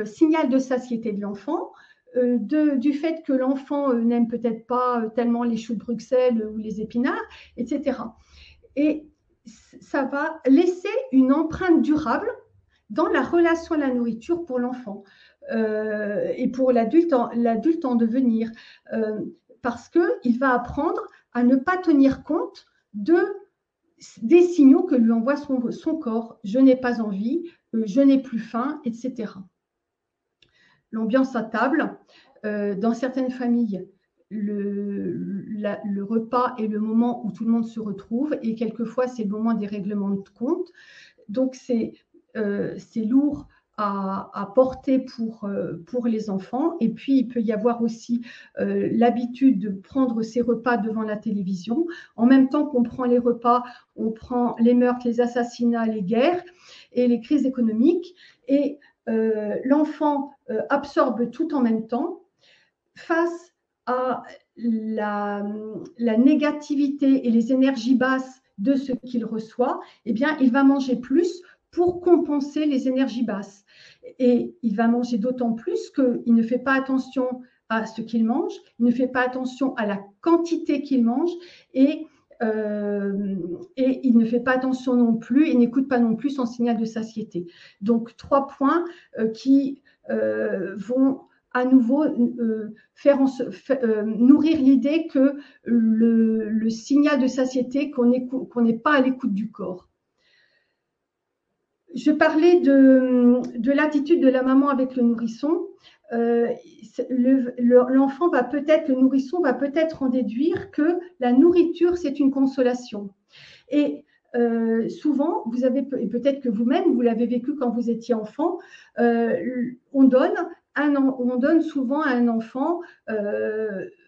signal de satiété de l'enfant, du fait que l'enfant n'aime peut-être pas tellement les choux de Bruxelles ou les épinards, etc. Et ça va laisser une empreinte durable dans la relation à la nourriture pour l'enfant et pour l'adulte en devenir, parce qu'il va apprendre à ne pas tenir compte des signaux que lui envoie son corps. Je n'ai pas envie, je n'ai plus faim, etc. L'ambiance à table, dans certaines familles, le repas est le moment où tout le monde se retrouve et quelquefois c'est le moment des règlements de compte. Donc c'est lourd à porter pour les enfants. Et puis, il peut y avoir aussi l'habitude de prendre ses repas devant la télévision. En même temps qu'on prend les repas, on prend les meurtres, les assassinats, les guerres et les crises économiques. Et l'enfant absorbe tout en même temps face à la négativité et les énergies basses de ce qu'il reçoit. Eh bien, il va manger plus pour compenser les énergies basses. Et il va manger d'autant plus qu'il ne fait pas attention à ce qu'il mange, il ne fait pas attention à la quantité qu'il mange et il ne fait pas attention non plus, il n'écoute pas non plus son signal de satiété. Donc, 3 points qui vont à nouveau nourrir l'idée que le signal de satiété, qu'on n'est pas à l'écoute du corps. Je parlais de l'attitude de la maman avec le nourrisson. L'enfant va peut-être, le nourrisson va peut-être en déduire que la nourriture, c'est une consolation. Et souvent, vous avez, peut-être que vous-même, vous l'avez vécu quand vous étiez enfant, on donne souvent à un enfant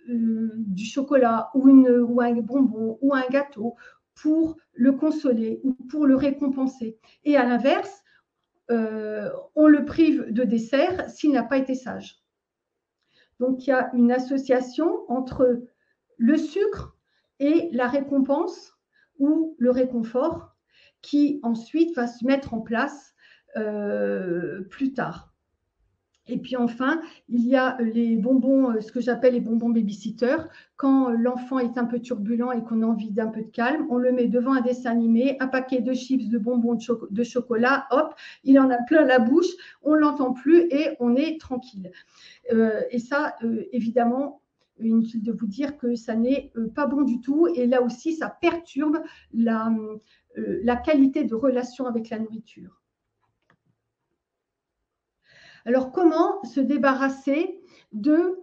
du chocolat ou un bonbon ou un gâteau pour le consoler ou pour le récompenser. Et à l'inverse, on le prive de dessert s'il n'a pas été sage. Donc, il y a une association entre le sucre et la récompense ou le réconfort qui ensuite va se mettre en place plus tard. Et puis enfin, il y a les bonbons, ce que j'appelle les bonbons babysitter. Quand l'enfant est un peu turbulent et qu'on a envie d'un peu de calme, on le met devant un dessin animé, un paquet de chips, de bonbons de chocolat, hop, il en a plein la bouche, on ne l'entend plus et on est tranquille. Et ça, évidemment, inutile de vous dire que ça n'est pas bon du tout. Et là aussi, ça perturbe la qualité de relation avec la nourriture. Alors, comment se débarrasser de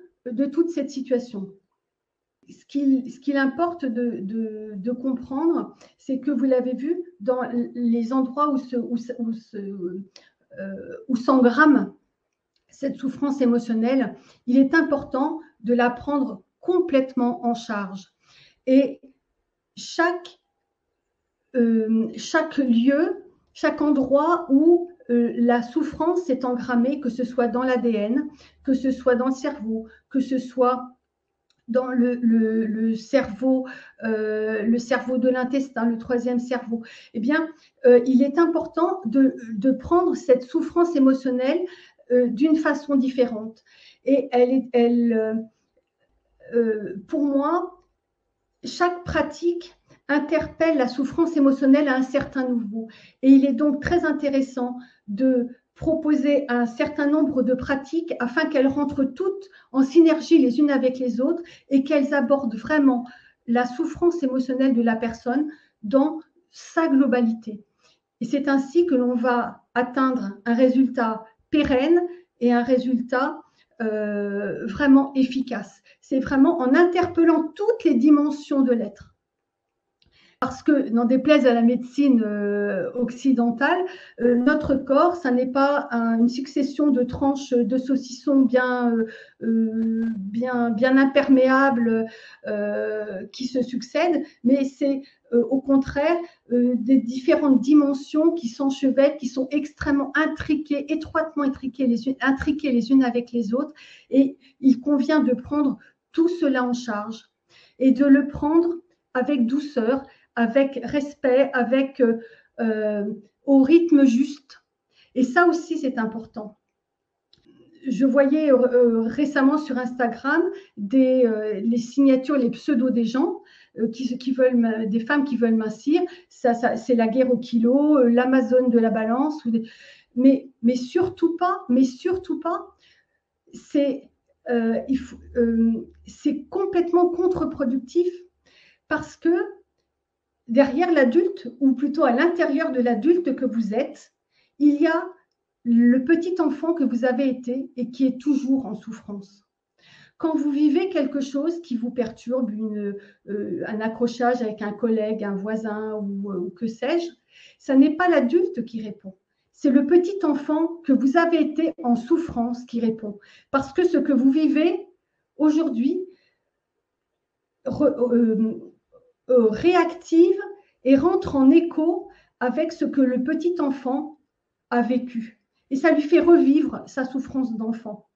toute cette situation? Ce qu'il importe de comprendre, c'est que vous l'avez vu, dans les endroits où s'engramme cette souffrance émotionnelle, il est important de la prendre complètement en charge. Et chaque lieu, chaque endroit où la souffrance s'est engrammée, que ce soit dans l'ADN, que ce soit dans le cerveau, que ce soit dans le cerveau de l'intestin, le troisième cerveau, eh bien, il est important de prendre cette souffrance émotionnelle d'une façon différente. Et pour moi, chaque pratique interpelle la souffrance émotionnelle à un certain niveau. Et il est donc très intéressant de proposer un certain nombre de pratiques afin qu'elles rentrent toutes en synergie les unes avec les autres et qu'elles abordent vraiment la souffrance émotionnelle de la personne dans sa globalité. Et c'est ainsi que l'on va atteindre un résultat pérenne et un résultat vraiment efficace. C'est vraiment en interpellant toutes les dimensions de l'être. Parce que, n'en déplaise à la médecine occidentale, notre corps, ça n'est pas une succession de tranches de saucisson bien imperméables qui se succèdent, mais c'est au contraire des différentes dimensions qui s'enchevêtrent, qui sont extrêmement intriquées, étroitement intriquées les unes avec les autres. Et il convient de prendre tout cela en charge et de le prendre avec douceur, avec respect, au rythme juste. Et ça aussi, c'est important. Je voyais récemment sur Instagram les signatures, les pseudos des gens qui veulent, des femmes qui veulent mincir. Ça, c'est la guerre au kilo, l'Amazone de la balance. Mais surtout pas, c'est complètement contre-productif parce que derrière l'adulte, ou plutôt à l'intérieur de l'adulte que vous êtes, il y a le petit enfant que vous avez été et qui est toujours en souffrance. Quand vous vivez quelque chose qui vous perturbe, un accrochage avec un collègue, un voisin ou que sais-je, ça n'est pas l'adulte qui répond. C'est le petit enfant que vous avez été en souffrance qui répond. Parce que ce que vous vivez aujourd'hui réactive et rentre en écho avec ce que le petit enfant a vécu. Et ça lui fait revivre sa souffrance d'enfant.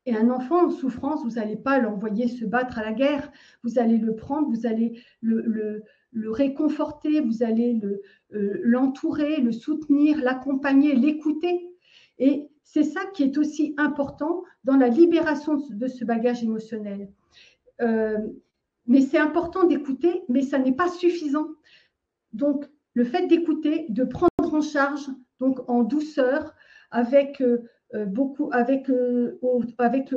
Et un enfant en souffrance, vous n'allez pas l'envoyer se battre à la guerre, vous allez le prendre, vous allez le réconforter, vous allez l'entourer, le soutenir, l'accompagner, l'écouter. Et c'est ça qui est aussi important dans la libération de ce bagage émotionnel. Mais c'est important d'écouter, mais ça n'est pas suffisant. Donc, le fait d'écouter, de prendre en charge, donc en douceur, avec le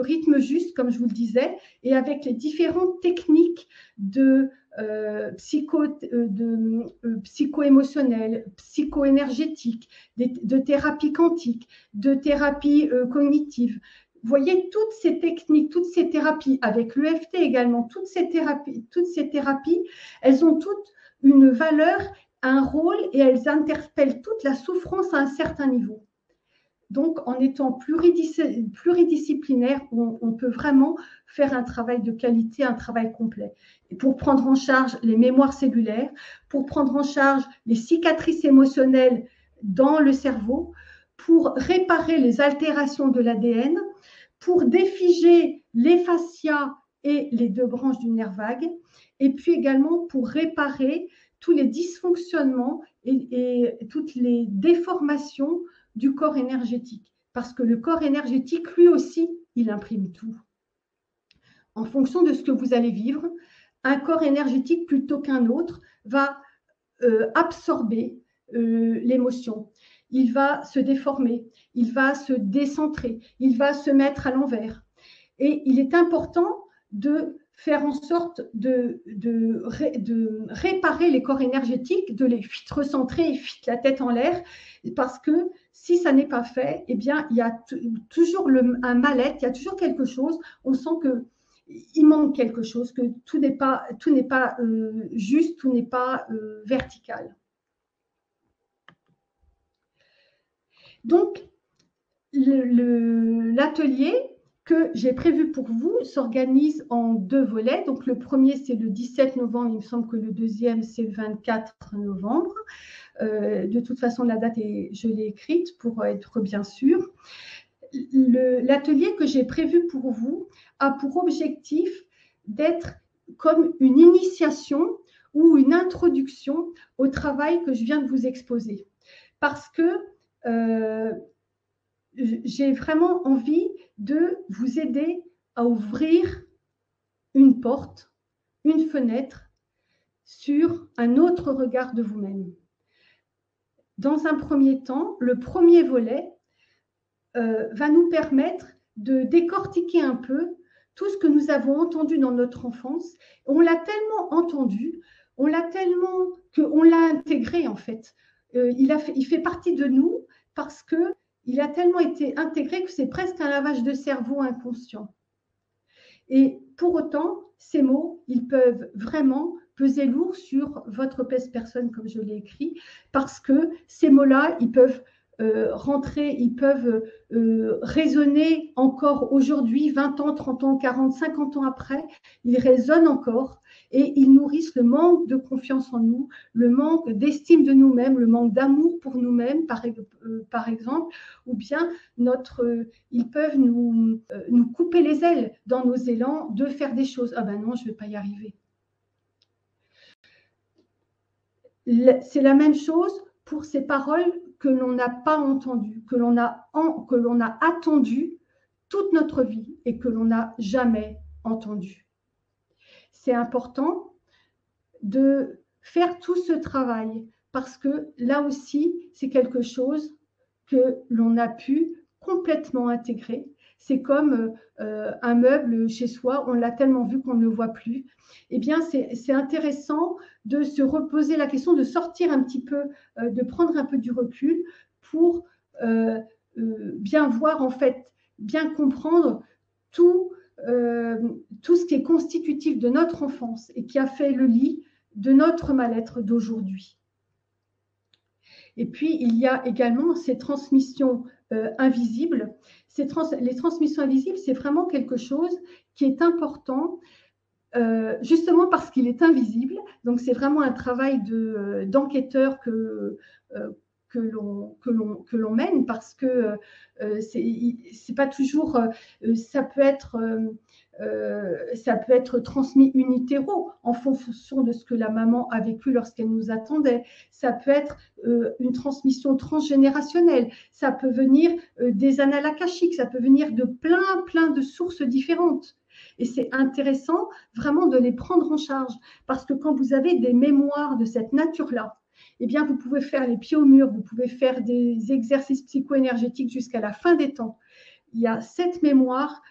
rythme juste, comme je vous le disais, et avec les différentes techniques de psycho-émotionnelles, psycho-énergétiques, de thérapie quantique, de thérapie cognitive. Vous voyez, toutes ces techniques, toutes ces thérapies, avec l'EFT également, toutes ces thérapies, elles ont toutes une valeur, un rôle, et elles interpellent toute la souffrance à un certain niveau. Donc, en étant pluridisciplinaire, on peut vraiment faire un travail de qualité, un travail complet. Et pour prendre en charge les mémoires cellulaires, pour prendre en charge les cicatrices émotionnelles dans le cerveau, pour réparer les altérations de l'ADN, pour défiger les fascias et les deux branches du nerf vague, et puis également pour réparer tous les dysfonctionnements et toutes les déformations du corps énergétique. Parce que le corps énergétique, lui aussi, il imprime tout. En fonction de ce que vous allez vivre, un corps énergétique plutôt qu'un autre va absorber l'émotion. Il va se déformer, il va se décentrer, il va se mettre à l'envers. Et il est important de faire en sorte de réparer les corps énergétiques, de les recentrer, la tête en l'air, parce que si ça n'est pas fait, eh bien, il y a toujours un mal-être, il y a toujours quelque chose, on sent que il manque quelque chose, que tout n'est pas juste, tout n'est pas vertical. Donc, l'atelier que j'ai prévu pour vous s'organise en 2 volets. Donc, le premier, c'est le 17 novembre. Il me semble que le deuxième, c'est le 24 novembre. De toute façon, la date, je l'ai écrite pour être bien sûre. L'atelier que j'ai prévu pour vous a pour objectif d'être comme une initiation ou une introduction au travail que je viens de vous exposer. Parce que j'ai vraiment envie de vous aider à ouvrir une porte, une fenêtre sur un autre regard de vous-même. Dans un premier temps, le premier volet va nous permettre de décortiquer un peu tout ce que nous avons entendu dans notre enfance. On l'a tellement entendu, on l'a tellement qu'on l'a intégré en fait. Il fait partie de nous parce qu'il a tellement été intégré que c'est presque un lavage de cerveau inconscient. Et pour autant, ces mots, ils peuvent vraiment peser lourd sur votre personne, comme je l'ai écrit, parce que ces mots-là, ils peuvent rentrer, ils peuvent résonner encore aujourd'hui, 20 ans, 30 ans, 40, 50 ans après, ils résonnent encore et ils nourrissent le manque de confiance en nous, le manque d'estime de nous-mêmes, le manque d'amour pour nous-mêmes, par exemple, ou bien ils peuvent nous couper les ailes dans nos élans de faire des choses. Ah ben non, je ne vais pas y arriver. C'est la même chose pour ces paroles que l'on n'a pas entendues, que l'on a attendues toute notre vie et que l'on n'a jamais entendues. C'est important de faire tout ce travail parce que là aussi, c'est quelque chose que l'on a pu complètement intégrer. C'est comme un meuble chez soi, on l'a tellement vu qu'on ne le voit plus. Eh bien, c'est intéressant de se reposer la question, de sortir un petit peu, de prendre un peu du recul pour bien voir, en fait, bien comprendre tout ce qui est constitutif de notre enfance et qui a fait le lit de notre mal-être d'aujourd'hui. Et puis, il y a également ces transmissions invisibles. Les transmissions invisibles, c'est vraiment quelque chose qui est important, justement parce qu'il est invisible. Donc, c'est vraiment un travail d'enquêteur que l'on mène parce que c'est pas toujours, ça peut être transmis in utero en fonction de ce que la maman a vécu lorsqu'elle nous attendait. Ça peut être une transmission transgénérationnelle. Ça peut venir des annales akashiques. Ça peut venir de plein de sources différentes. Et c'est intéressant vraiment de les prendre en charge parce que quand vous avez des mémoires de cette nature-là, eh bien, vous pouvez faire les pieds au mur, vous pouvez faire des exercices psycho-énergétiques jusqu'à la fin des temps. Il y a cette mémoire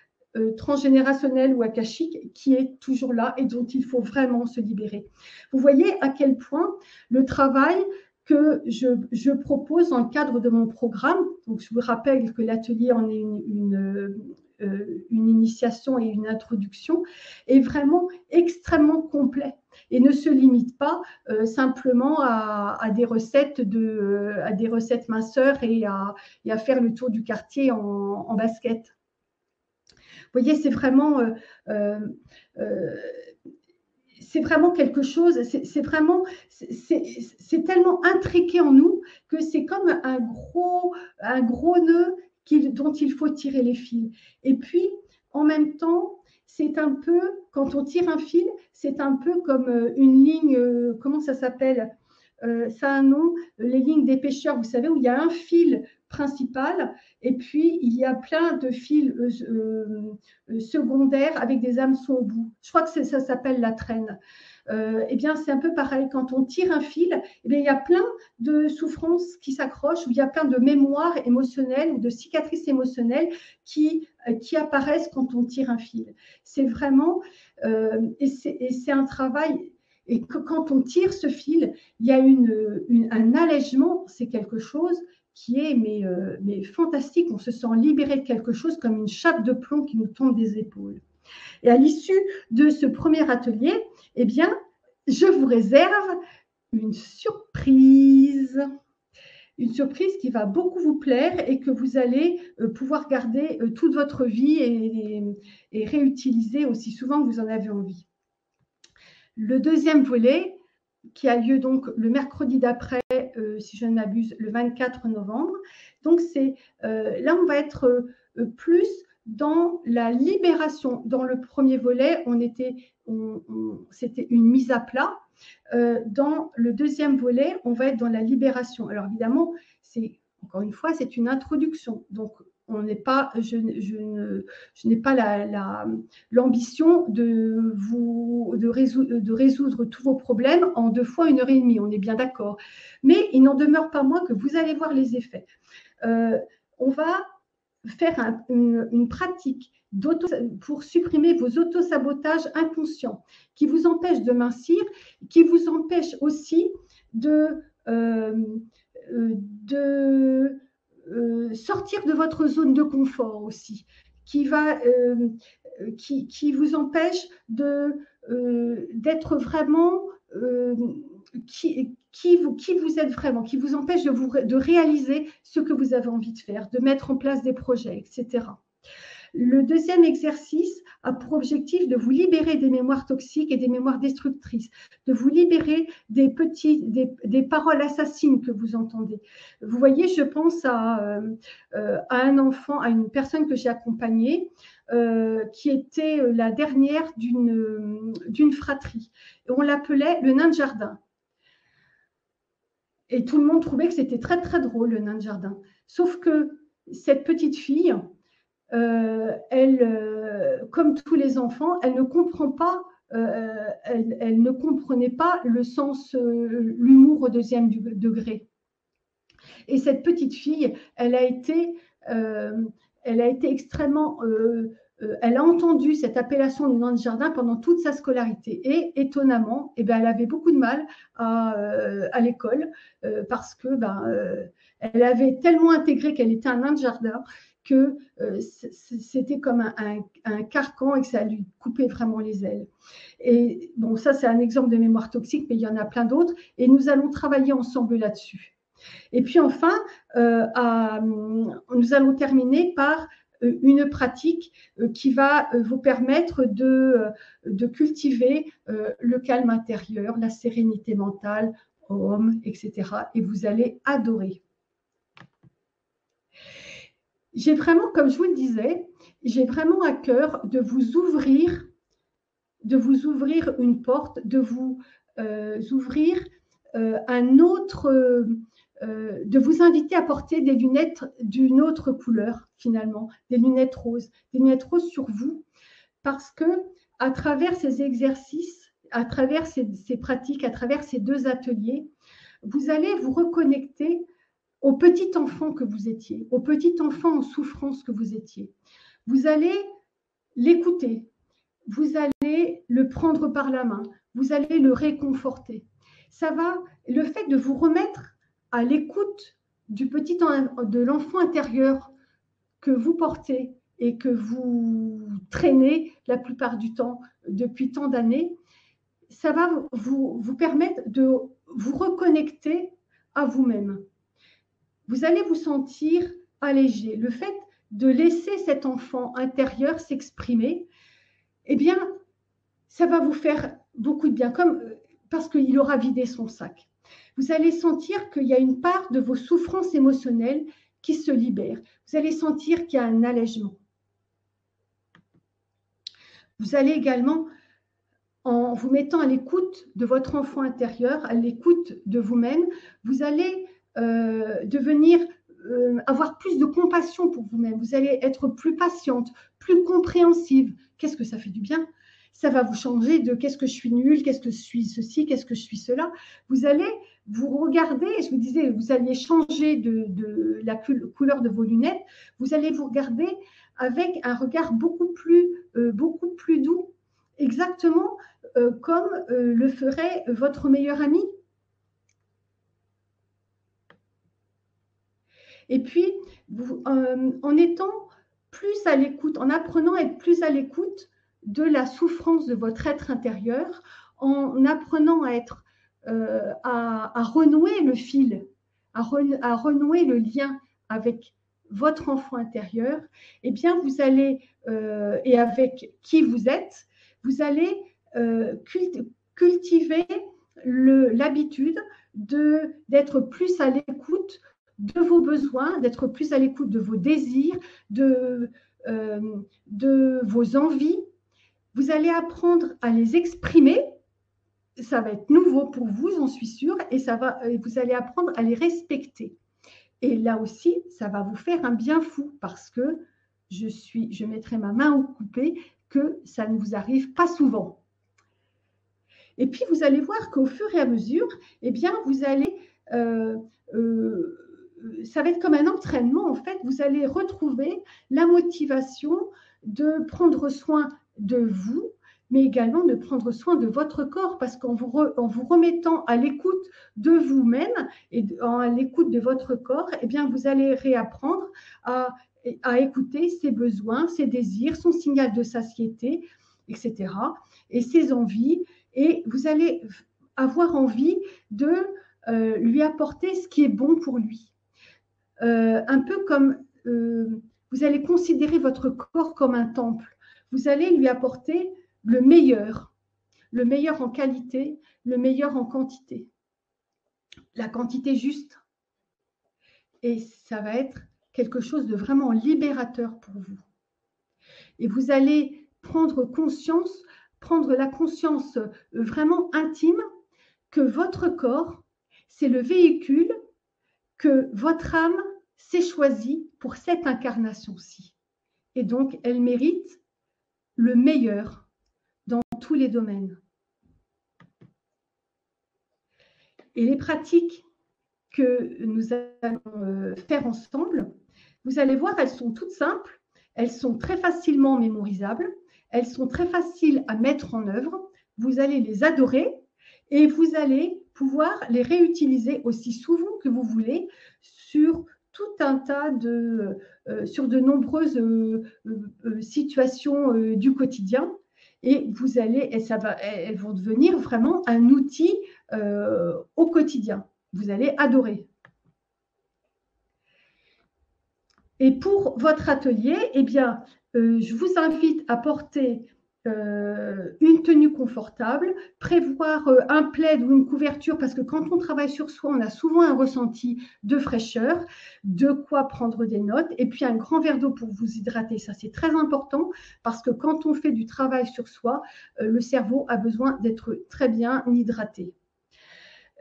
transgénérationnelle ou akashique qui est toujours là et dont il faut vraiment se libérer. Vous voyez à quel point le travail que je propose dans le cadre de mon programme, donc je vous rappelle que l'atelier en est une initiation et une introduction, est vraiment extrêmement complet et ne se limite pas simplement à des recettes minceurs et à faire le tour du quartier en basket. Vous voyez, c'est vraiment quelque chose, c'est tellement intriqué en nous que c'est comme un gros nœud dont il faut tirer les fils. Et puis, en même temps, c'est un peu, quand on tire un fil, c'est un peu comme une ligne, comment ça s'appelle? Ça a un nom, les lignes des pêcheurs, vous savez, où il y a un fil principal et puis il y a plein de fils secondaires avec des hameçons au bout. Je crois que ça s'appelle la traîne. Eh bien, c'est un peu pareil. Quand on tire un fil, eh bien, il y a plein de souffrances qui s'accrochent, ou il y a plein de mémoires émotionnelles ou de cicatrices émotionnelles qui apparaissent quand on tire un fil. C'est vraiment, et c'est un travail. Et quand on tire ce fil, il y a un allègement, c'est quelque chose qui est mais fantastique. On se sent libéré de quelque chose comme une chape de plomb qui nous tombe des épaules. Et à l'issue de ce premier atelier, eh bien, je vous réserve une surprise. Une surprise qui va beaucoup vous plaire et que vous allez pouvoir garder toute votre vie et réutiliser aussi souvent que vous en avez envie. Le deuxième volet, qui a lieu donc le mercredi d'après, si je ne m'abuse, le 24 novembre. Donc, là, on va être plus dans la libération. Dans le premier volet, c'était une mise à plat. Dans le deuxième volet, on va être dans la libération. Alors, évidemment, encore une fois, c'est une introduction. Donc, je n'ai pas l'ambition de résoudre tous vos problèmes en 2 fois 1h30, on est bien d'accord. Mais il n'en demeure pas moins que vous allez voir les effets. On va faire une pratique pour supprimer vos autosabotages inconscients qui vous empêchent de mincir, qui vous empêchent aussi de sortir de votre zone de confort aussi, qui vous empêche d'être vraiment qui vous êtes vraiment, qui vous empêche de réaliser ce que vous avez envie de faire, de mettre en place des projets, etc. Le deuxième exercice a pour objectif de vous libérer des mémoires toxiques et des mémoires destructrices, de vous libérer des paroles assassines que vous entendez. Vous voyez, je pense à un enfant, à une personne que j'ai accompagnée, qui était la dernière d'une fratrie. Et on l'appelait le nain de jardin. Et tout le monde trouvait que c'était très, très drôle, le nain de jardin. Sauf que cette petite fille, comme tous les enfants, elle ne comprend pas, elle ne comprenait pas le sens, l'humour au 2e degré. Et cette petite fille, elle a été extrêmement, elle a entendu cette appellation du nain de jardin pendant toute sa scolarité. Et étonnamment, eh bien, elle avait beaucoup de mal à l'école parce que elle avait tellement intégré qu'elle était un nain de jardin que c'était comme un carcan et que ça lui coupait vraiment les ailes. Et bon, ça, c'est un exemple de mémoire toxique, mais il y en a plein d'autres. Et nous allons travailler ensemble là-dessus. Et puis enfin, nous allons terminer par une pratique qui va vous permettre de cultiver le calme intérieur, la sérénité mentale, etc. Et vous allez adorer. J'ai vraiment, comme je vous le disais, j'ai vraiment à cœur de vous ouvrir une porte, de vous ouvrir un autre, de vous inviter à porter des lunettes d'une autre couleur, finalement, des lunettes roses sur vous, parce que à travers ces exercices, à travers ces pratiques, à travers ces 2 ateliers, vous allez vous reconnecter au petit enfant que vous étiez, au petit enfant en souffrance que vous étiez. Vous allez l'écouter, vous allez le prendre par la main, vous allez le réconforter. Le fait de vous remettre à l'écoute de l'enfant intérieur que vous portez et que vous traînez la plupart du temps depuis tant d'années, ça va vous permettre de vous reconnecter à vous-même. Vous allez vous sentir allégé. Le fait de laisser cet enfant intérieur s'exprimer, eh bien, ça va vous faire beaucoup de bien, parce qu'il aura vidé son sac. Vous allez sentir qu'il y a une part de vos souffrances émotionnelles qui se libère. Vous allez sentir qu'il y a un allègement. Vous allez également, en vous mettant à l'écoute de votre enfant intérieur, à l'écoute de vous-même, vous allez devenir, avoir plus de compassion pour vous-même. Vous allez être plus patiente, plus compréhensive. Qu'est-ce que ça fait du bien? Ça va vous changer de qu'est-ce que je suis nulle, qu'est-ce que je suis ceci, qu'est-ce que je suis cela. Vous allez vous regarder, je vous disais, vous alliez changer de la couleur de vos lunettes, vous allez vous regarder avec un regard beaucoup plus doux, exactement comme le ferait votre meilleur ami. Et puis, en étant plus à l'écoute, en apprenant à être plus à l'écoute de la souffrance de votre être intérieur, en apprenant à être, à renouer le fil, à renouer le lien avec votre enfant intérieur, eh bien, vous allez, et avec qui vous allez cultiver l'habitude d'être plus à l'écoute de vos besoins, d'être plus à l'écoute de vos désirs, de vos envies. Vous allez apprendre à les exprimer. Ça va être nouveau pour vous, j'en suis sûre, et vous allez apprendre à les respecter. Et là aussi, ça va vous faire un bien fou parce que je mettrai ma main au coupé que ça ne vous arrive pas souvent. Et puis, vous allez voir qu'au fur et à mesure, eh bien, vous allez ça va être comme un entraînement, en fait. Vous allez retrouver la motivation de prendre soin de vous, mais également de prendre soin de votre corps, parce qu'en vous remettant à l'écoute de vous-même et à l'écoute de votre corps, eh bien, vous allez réapprendre à écouter ses besoins, ses désirs, son signal de satiété, etc., et ses envies, et vous allez avoir envie de lui apporter ce qui est bon pour lui. Un peu comme vous allez considérer votre corps comme un temple. Vous allez lui apporter le meilleur en qualité, le meilleur en quantité, la quantité juste. Et ça va être quelque chose de vraiment libérateur pour vous. Et vous allez prendre la conscience vraiment intime que votre corps, c'est le véhicule que votre âme s'est choisie pour cette incarnation-ci. Et donc, elle mérite le meilleur dans tous les domaines. Et les pratiques que nous allons faire ensemble, vous allez voir, elles sont toutes simples, elles sont très facilement mémorisables, elles sont très faciles à mettre en œuvre, vous allez les adorer et vous allez pouvoir les réutiliser aussi souvent que vous voulez sur tout un tas sur de nombreuses situations du quotidien. Et elles vont devenir vraiment un outil au quotidien. Vous allez adorer. Et pour votre atelier, eh bien, je vous invite à porter une tenue confortable, prévoir un plaid ou une couverture, parce que quand on travaille sur soi, on a souvent un ressenti de fraîcheur, de quoi prendre des notes, et puis un grand verre d'eau pour vous hydrater. Ça, c'est très important, parce que quand on fait du travail sur soi, le cerveau a besoin d'être très bien hydraté.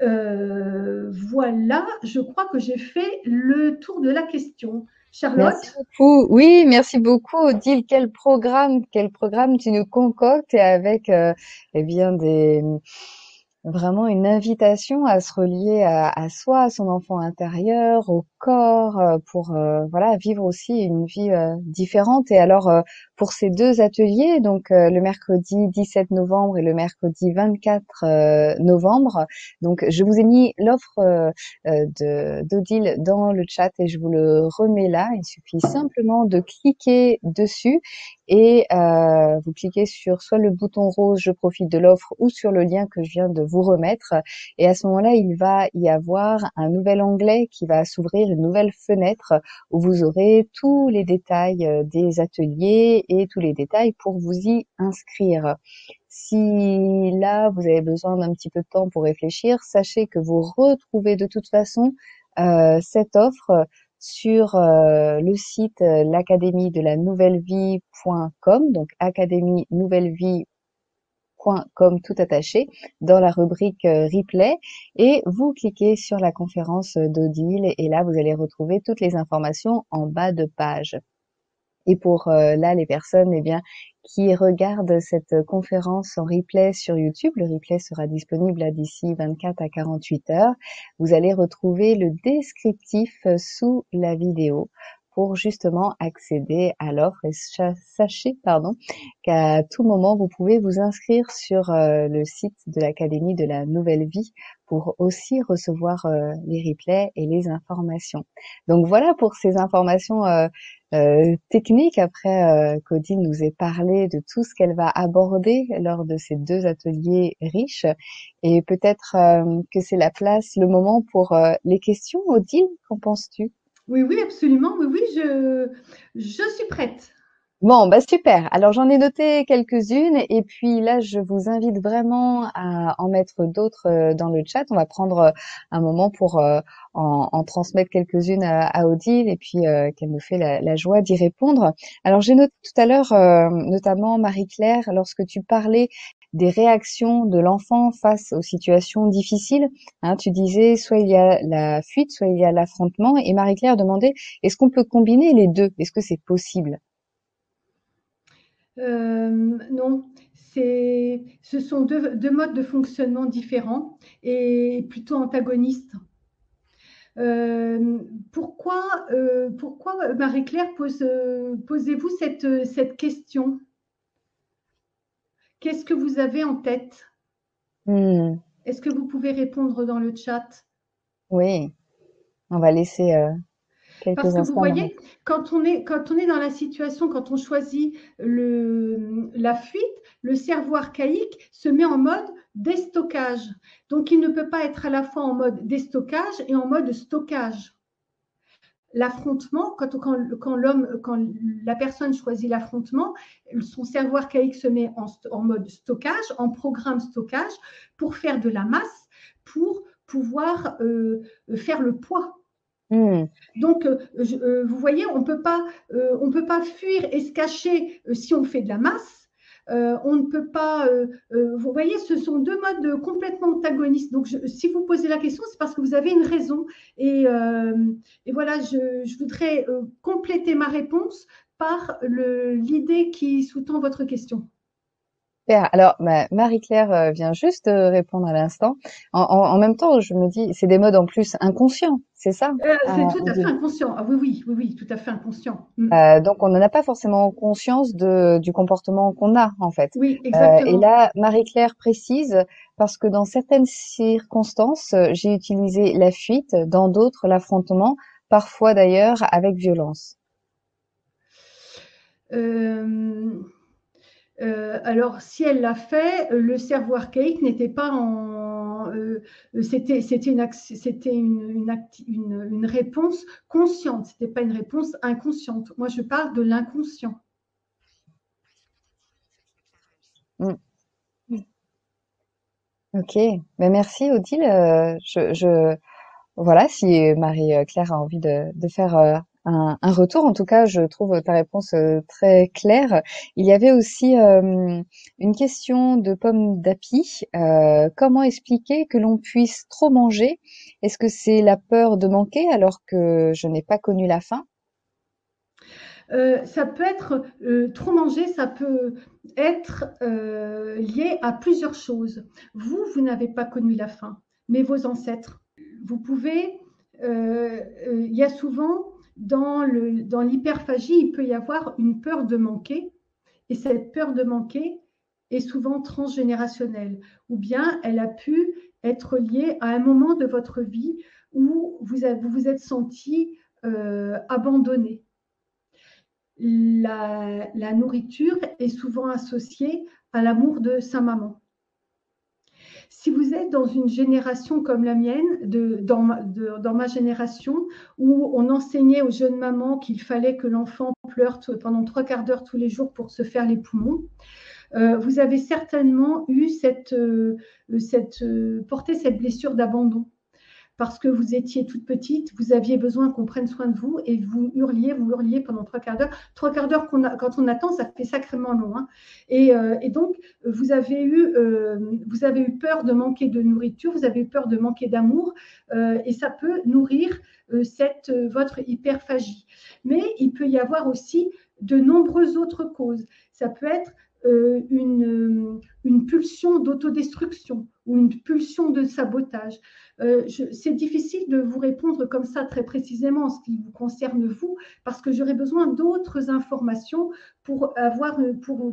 Voilà, je crois que j'ai fait le tour de la question. Merci Charlotte? beaucoup. Oui, merci beaucoup, Odile. Quel programme tu nous concoctes et avec, eh bien, vraiment une invitation à se relier à soi, à son enfant intérieur, au corps, pour, voilà, vivre aussi une vie différente. Et alors, pour ces deux ateliers, donc le mercredi 17 novembre et le mercredi 24 novembre, donc je vous ai mis l'offre d'Odile dans le chat et je vous le remets là. Il suffit simplement de cliquer dessus et vous cliquez sur soit le bouton rose je profite de l'offre ou sur le lien que je viens de vous remettre, et à ce moment-là il va y avoir un nouvel onglet qui va s'ouvrir, une nouvelle fenêtre où vous aurez tous les détails des ateliers et tous les détails pour vous y inscrire. Si là vous avez besoin d'un petit peu de temps pour réfléchir, sachez que vous retrouvez de toute façon cette offre sur le site l'académie de la nouvelle vie.com, donc académie nouvelle vie.com tout attaché, dans la rubrique replay, et vous cliquez sur la conférence d'Odile et là vous allez retrouver toutes les informations en bas de page. Et pour là les personnes qui regardent cette conférence en replay sur YouTube, le replay sera disponible d'ici 24 à 48 heures. Vous allez retrouver le descriptif sous la vidéo pour justement accéder à l'offre. Et sachez qu'à tout moment vous pouvez vous inscrire sur le site de l'Académie de la Nouvelle Vie pour aussi recevoir les replays et les informations. Donc voilà pour ces informations technique. Après qu'Odile nous ait parlé de tout ce qu'elle va aborder lors de ces 2 ateliers riches, et peut-être que c'est le moment pour les questions. Odile, qu'en penses-tu? Oui, oui, absolument. Oui, oui, je suis prête. Bon, bah super. Alors j'en ai noté quelques-unes et puis là je vous invite vraiment à en mettre d'autres dans le chat. On va prendre un moment pour en transmettre quelques-unes à Odile et puis qu'elle nous fait la joie d'y répondre. Alors j'ai noté tout à l'heure notamment Marie-Claire, lorsque tu parlais des réactions de l'enfant face aux situations difficiles, hein, tu disais soit il y a la fuite, soit il y a l'affrontement, et Marie-Claire demandait est-ce qu'on peut combiner les deux? Est-ce que c'est possible? Non, ce sont deux modes de fonctionnement différents et plutôt antagonistes. Pourquoi Marie-Claire, posez-vous cette question? Qu'est-ce que vous avez en tête? Hmm. Est-ce que vous pouvez répondre dans le chat? Oui, on va laisser Parce quelques que vous instants. voyez, quand on est dans la situation, quand on choisit la fuite, le cerveau archaïque se met en mode déstockage. Donc, il ne peut pas être à la fois en mode déstockage et en mode stockage. L'affrontement, quand la personne choisit l'affrontement, son cerveau archaïque se met en mode stockage, en programme stockage, pour faire de la masse, pour pouvoir faire le poids. Hmm. Donc, vous voyez, on peut pas fuir et se cacher si on fait de la masse. On ne peut pas. Vous voyez, ce sont deux modes complètement antagonistes. Donc, si vous posez la question, c'est parce que vous avez une raison. Et voilà, je voudrais compléter ma réponse par l'idée qui sous-tend votre question. Super. Alors, Marie-Claire vient juste de répondre à l'instant. En même temps, je me dis, c'est des modes en plus inconscients, c'est ça, C'est tout à fait Odile. inconscient. Ah oui, oui, oui, oui, tout à fait inconscient. Donc, on n'en a pas forcément conscience du comportement qu'on a, en fait. Oui, Et exactement. là, Marie-Claire précise, parce que dans certaines circonstances, j'ai utilisé la fuite, dans d'autres, l'affrontement, parfois d'ailleurs avec violence. Euh, alors, si elle l'a fait, le cerveau archaïque n'était pas en. C'était une réponse consciente, c'était pas une réponse inconsciente. Moi, je parle de l'inconscient. Hmm. Ok, ben merci Odile. Voilà, si Marie-Claire a envie de faire un retour, en tout cas, je trouve ta réponse très claire. Il y avait aussi une question de Pomme d'Api. Comment expliquer que l'on puisse trop manger? Est-ce que c'est la peur de manquer alors que je n'ai pas connu la faim? Ça peut être trop manger, ça peut être lié à plusieurs choses. Vous n'avez pas connu la faim, mais vos ancêtres. Vous pouvez, il y a souvent dans l'hyperphagie, il peut y avoir une peur de manquer, et cette peur de manquer est souvent transgénérationnelle, ou bien elle a pu être liée à un moment de votre vie où vous vous êtes senti abandonné. La nourriture est souvent associée à l'amour de sa maman. Si vous êtes dans une génération comme la mienne, dans ma génération, où on enseignait aux jeunes mamans qu'il fallait que l'enfant pleure pendant 3/4 d'heure tous les jours pour se faire les poumons, vous avez certainement eu porté cette blessure d'abandon. parce que vous étiez toute petite, vous aviez besoin qu'on prenne soin de vous et vous hurliez pendant trois quarts d'heure. Trois quarts d'heure, quand on attend, ça fait sacrément long. Hein. Et donc, vous avez eu peur de manquer de nourriture, vous avez eu peur de manquer d'amour, et ça peut nourrir votre hyperphagie. Mais il peut y avoir aussi de nombreuses autres causes. Ça peut être une pulsion d'autodestruction ou une pulsion de sabotage. C'est difficile de vous répondre comme ça très précisément en ce qui vous concerne vous, parce que j'aurais besoin d'autres informations pour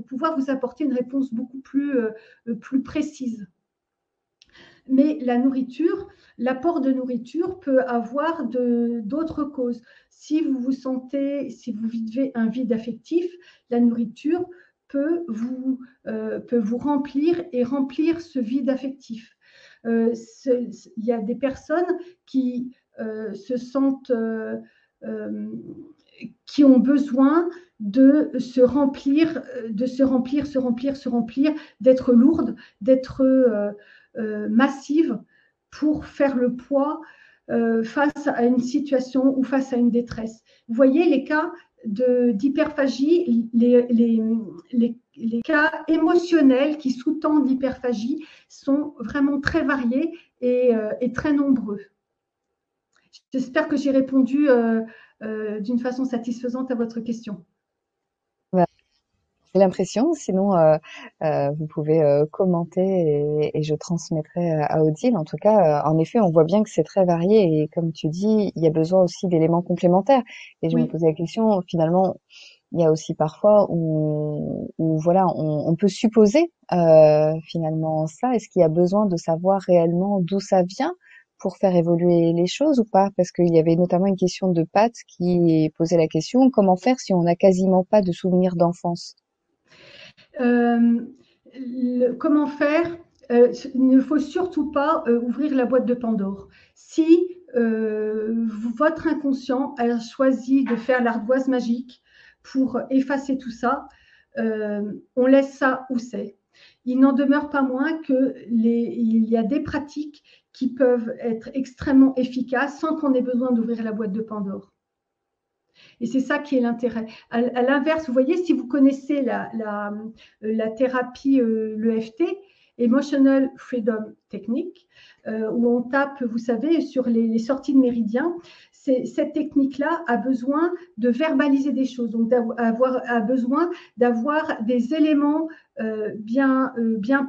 pouvoir vous apporter une réponse beaucoup plus précise. Mais la nourriture, l'apport de nourriture peut avoir d'autres causes. Si vous vivez un vide affectif, la nourriture peut vous remplir et remplir ce vide affectif. Il y a des personnes qui se sentent, qui ont besoin de se remplir, d'être lourde, d'être massive pour faire le poids face à une situation ou face à une détresse. Vous voyez les cas d'hyperphagie, les cas émotionnels qui sous-tendent l'hyperphagie sont vraiment très variés et très nombreux. J'espère que j'ai répondu d'une façon satisfaisante à votre question. J'ai l'impression, sinon vous pouvez commenter et je transmettrai à Odile. En tout cas, en effet, on voit bien que c'est très varié et comme tu dis, il y a besoin aussi d'éléments complémentaires. Et je me Oui. posais la question, finalement, il y a aussi parfois où voilà, on peut supposer finalement ça. Est-ce qu'il y a besoin de savoir réellement d'où ça vient pour faire évoluer les choses ou pas? Parce qu'il y avait notamment une question de Pat qui posait la question, comment faire si on n'a quasiment pas de souvenirs d'enfance? Comment faire? Il ne faut surtout pas ouvrir la boîte de Pandore. Si votre inconscient a choisi de faire l'ardoise magique pour effacer tout ça, on laisse ça où c'est. Il n'en demeure pas moins qu'il y a des pratiques qui peuvent être extrêmement efficaces sans qu'on ait besoin d'ouvrir la boîte de Pandore. Et c'est ça qui est l'intérêt. À l'inverse, vous voyez, si vous connaissez la thérapie, l'EFT, Emotional Freedom Technique, où on tape, vous savez, sur les sorties de méridien, cette technique-là a besoin de verbaliser des choses, donc a besoin d'avoir des éléments bien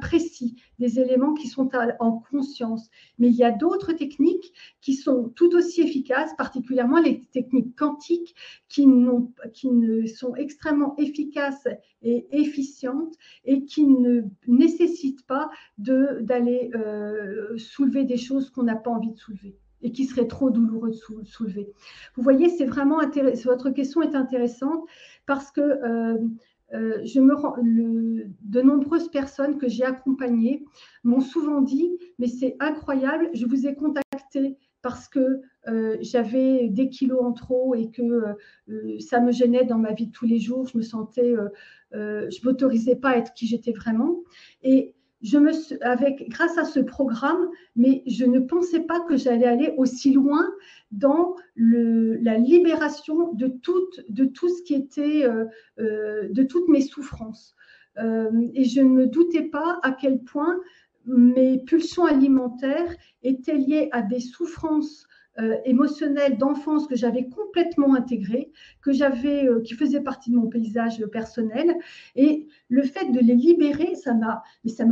précis, des éléments qui sont en conscience. Mais il y a d'autres techniques qui sont tout aussi efficaces, particulièrement les techniques quantiques, qui sont extrêmement efficaces et efficientes et qui ne nécessitent pas d'aller soulever des choses qu'on n'a pas envie de soulever et qui seraient trop douloureux de soulever. Vous voyez, c'est vraiment intéressant. Votre question est intéressante parce que de nombreuses personnes que j'ai accompagnées m'ont souvent dit, mais c'est incroyable, je vous ai contacté parce que j'avais des kilos en trop et que ça me gênait dans ma vie de tous les jours, je m'autorisais pas à être qui j'étais vraiment. Et grâce à ce programme, mais je ne pensais pas que j'allais aller aussi loin dans la libération de tout ce qui était, de toutes mes souffrances. Et je ne me doutais pas à quel point mes pulsions alimentaires étaient liées à des souffrances émotionnelles d'enfance que j'avais complètement intégrées, qui faisaient partie de mon paysage personnel. Et le fait de les libérer, ça m'a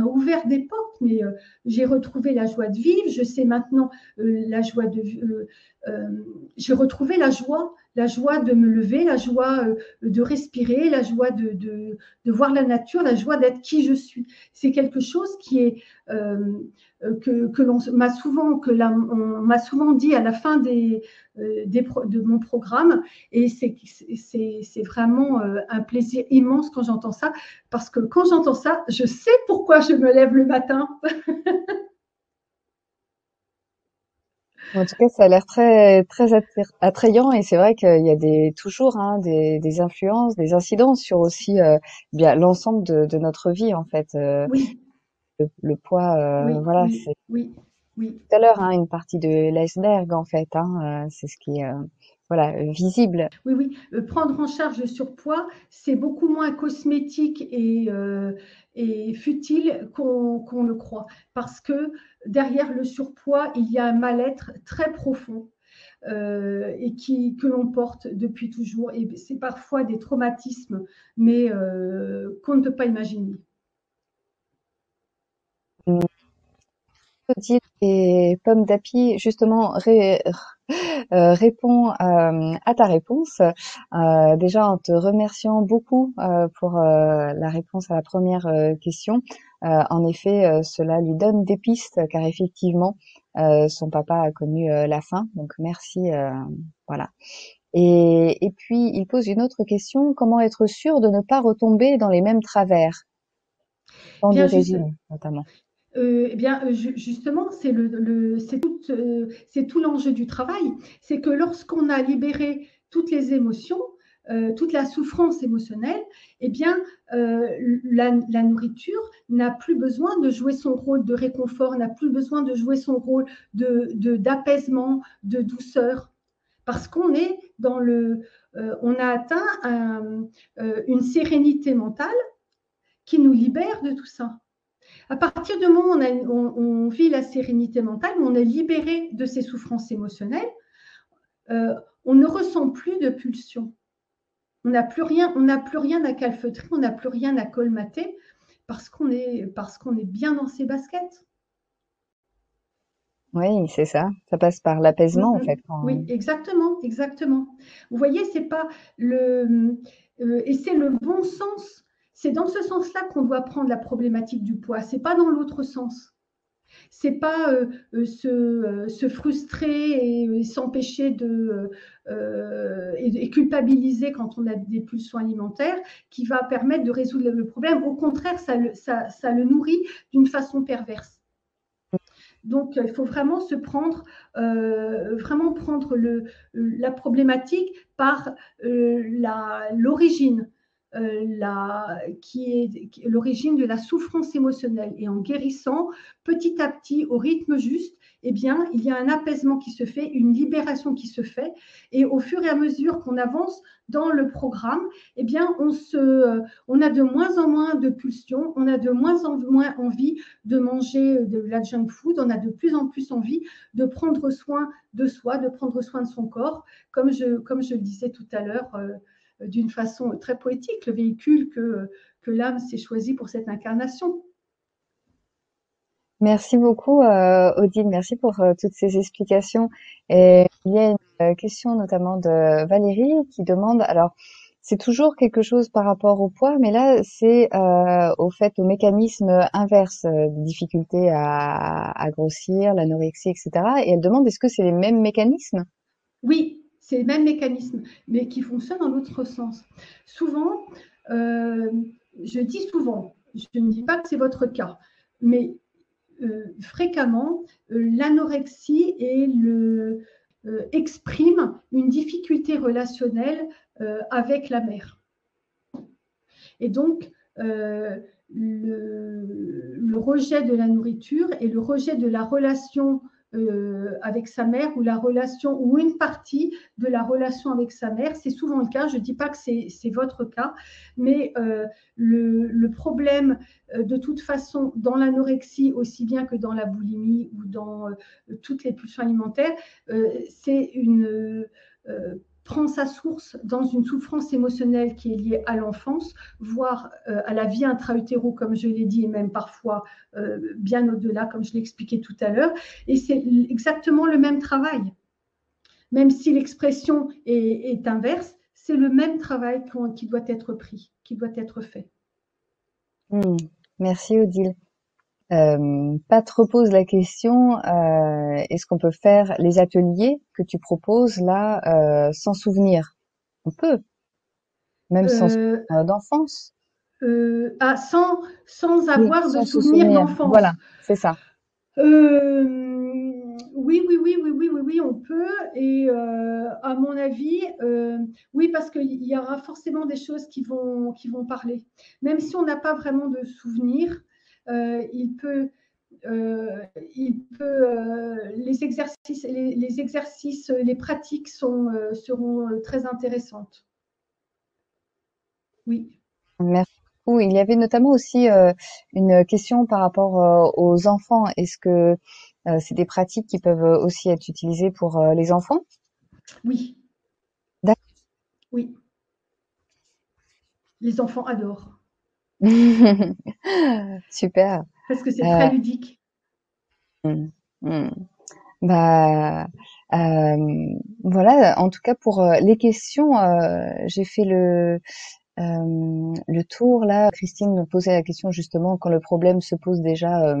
ouvert des portes. Mais j'ai retrouvé la joie de vivre. Je sais maintenant j'ai retrouvé la joie de me lever, la joie de respirer, la joie de voir la nature, la joie d'être qui je suis. C'est quelque chose qui est on m'a souvent dit à la fin de mon programme, et c'est vraiment un plaisir immense quand j'entends ça, parce que quand j'entends ça, je sais pourquoi je me lève le matin. En tout cas, ça a l'air très très attrayant et c'est vrai qu'il y a toujours des influences, des incidences sur aussi bien l'ensemble de notre vie en fait. Oui. Le poids, Oui, voilà, oui, oui. oui. tout à l'heure, hein, une partie de l'iceberg en fait, hein, c'est ce qui est voilà, visible. Oui, oui, prendre en charge le surpoids, c'est beaucoup moins cosmétique et futile qu'on le croit. Parce que derrière le surpoids, il y a un mal-être très profond que l'on porte depuis toujours. Et c'est parfois des traumatismes, mais qu'on ne peut pas imaginer. Odile et Pomme d'Api justement répond à ta réponse. Déjà en te remerciant beaucoup pour la réponse à la première question. En effet, cela lui donne des pistes car effectivement, son papa a connu la faim. Donc merci. Voilà. Et puis il pose une autre question. Comment être sûr de ne pas retomber dans les mêmes travers dans du Bien juste, régime notamment? eh bien, justement, c'est tout l'enjeu du travail. C'est que lorsqu'on a libéré toutes les émotions, toute la souffrance émotionnelle, eh bien, la nourriture n'a plus besoin de jouer son rôle de réconfort, n'a plus besoin de jouer son rôle d'apaisement, de douceur, parce qu'on est on a atteint une sérénité mentale qui nous libère de tout ça. À partir du moment où on vit la sérénité mentale, où on est libéré de ses souffrances émotionnelles, euh, on ne ressent plus de pulsions. On n'a plus rien à calfeutrer, on n'a plus rien à colmater parce qu'on est bien dans ses baskets. Oui, c'est ça. Ça passe par l'apaisement en fait. Oui, exactement, exactement. Vous voyez, c'est pas et c'est le bon sens. C'est dans ce sens-là qu'on doit prendre la problématique du poids. C'est pas dans l'autre sens. C'est pas se frustrer et s'empêcher et culpabiliser quand on a des pulsions alimentaires qui va permettre de résoudre le problème. Au contraire, ça le nourrit d'une façon perverse. Donc, il faut vraiment vraiment prendre la problématique par l'origine, qui est l'origine de la souffrance émotionnelle. Et en guérissant petit à petit, au rythme juste, eh bien, il y a un apaisement qui se fait, une libération qui se fait. Et au fur et à mesure qu'on avance dans le programme, eh bien, on a de moins en moins de pulsions, on a de moins en moins envie de manger de la junk food, on a de plus en plus envie de prendre soin de soi, de prendre soin de son corps, comme je le disais tout à l'heure, d'une façon très poétique, le véhicule que l'âme s'est choisi pour cette incarnation. Merci beaucoup, Odile. Merci pour toutes ces explications. Et il y a une question notamment de Valérie qui demande, alors c'est toujours quelque chose par rapport au poids, mais là c'est au fait au mécanisme inverse, difficulté à grossir, l'anorexie, etc. Et elle demande est-ce que c'est les mêmes mécanismes? Oui, c'est le même mécanisme, mais qui fonctionne dans l'autre sens. Souvent, euh, je dis souvent, je ne dis pas que c'est votre cas, mais fréquemment, l'anorexie exprime une difficulté relationnelle avec la mère. Et donc, le rejet de la nourriture et le rejet de la relation avec sa mère ou la relation ou une partie de la relation avec sa mère, c'est souvent le cas. Je ne dis pas que c'est votre cas, mais le problème de toute façon dans l'anorexie aussi bien que dans la boulimie ou dans toutes les pulsions alimentaires, c'est prend sa source dans une souffrance émotionnelle qui est liée à l'enfance, voire à la vie intra-utéro, comme je l'ai dit, et même parfois bien au-delà, comme je l'ai expliqué tout à l'heure. Et c'est exactement le même travail. Même si l'expression est inverse, c'est le même travail qui doit être pris, qui doit être fait. Merci, Odile. Pat repose la question, est-ce qu'on peut faire les ateliers que tu proposes là sans souvenir? On peut, même sans Euh, souvenir d'enfance. sans Oui, avoir de sans se souvenirs souvenir. Voilà, d'enfance. c'est ça. Oui, on peut. Et à mon avis, oui, parce qu'il y aura forcément des choses qui vont parler. Même si on n'a pas vraiment de souvenirs, il peut. il peut, les exercices, les pratiques seront très intéressantes. Oui. Merci beaucoup. Il y avait notamment aussi une question par rapport aux enfants. Est-ce que c'est des pratiques qui peuvent aussi être utilisées pour les enfants? Oui, D'accord. oui. Les enfants adorent Super. parce que c'est très Euh, ludique. hmm, hmm. Bah, voilà. En tout cas, pour les questions, j'ai fait le tour là. Christine nous posait la question justement quand le problème se pose déjà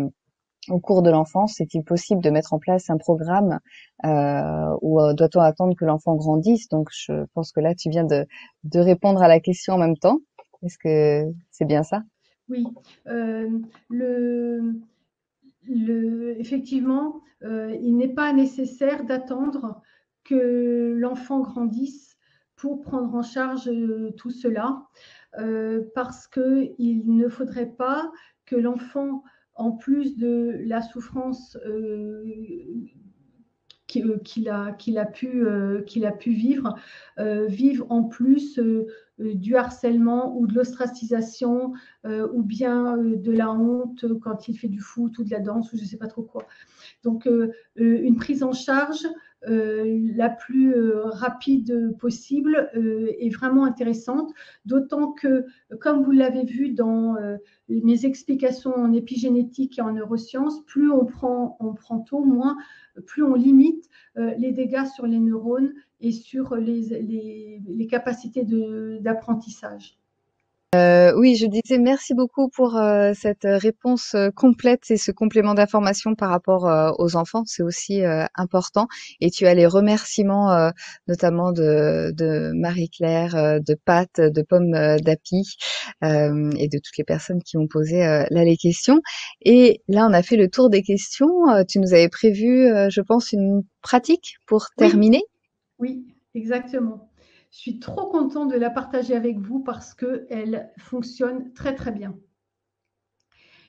au cours de l'enfance. Est-il possible de mettre en place un programme ou doit-on attendre que l'enfant grandisse? Donc, je pense que là, tu viens de répondre à la question en même temps. Est-ce que c'est bien ça? Oui. Euh, le, Effectivement, il n'est pas nécessaire d'attendre que l'enfant grandisse pour prendre en charge tout cela, parce qu'il ne faudrait pas que l'enfant, en plus de la souffrance qu'il a pu vivre, vivre en plus du harcèlement ou de l'ostracisation ou bien de la honte quand il fait du foot ou de la danse ou je ne sais pas trop quoi. Donc, une prise en charge la plus rapide possible est vraiment intéressante, d'autant que, comme vous l'avez vu dans mes explications en épigénétique et en neurosciences, plus on prend tôt, moins, plus on limite les dégâts sur les neurones et sur les capacités d'apprentissage. Oui, je disais merci beaucoup pour cette réponse complète et ce complément d'information par rapport aux enfants. C'est aussi important. Et tu as les remerciements notamment de Marie-Claire, de Pat, de Pomme d'Api et de toutes les personnes qui ont posé là les questions. Et là, on a fait le tour des questions. Tu nous avais prévu, je pense, une pratique pour Oui, terminer. oui, exactement. Je suis trop contente de la partager avec vous parce qu'elle fonctionne très très bien.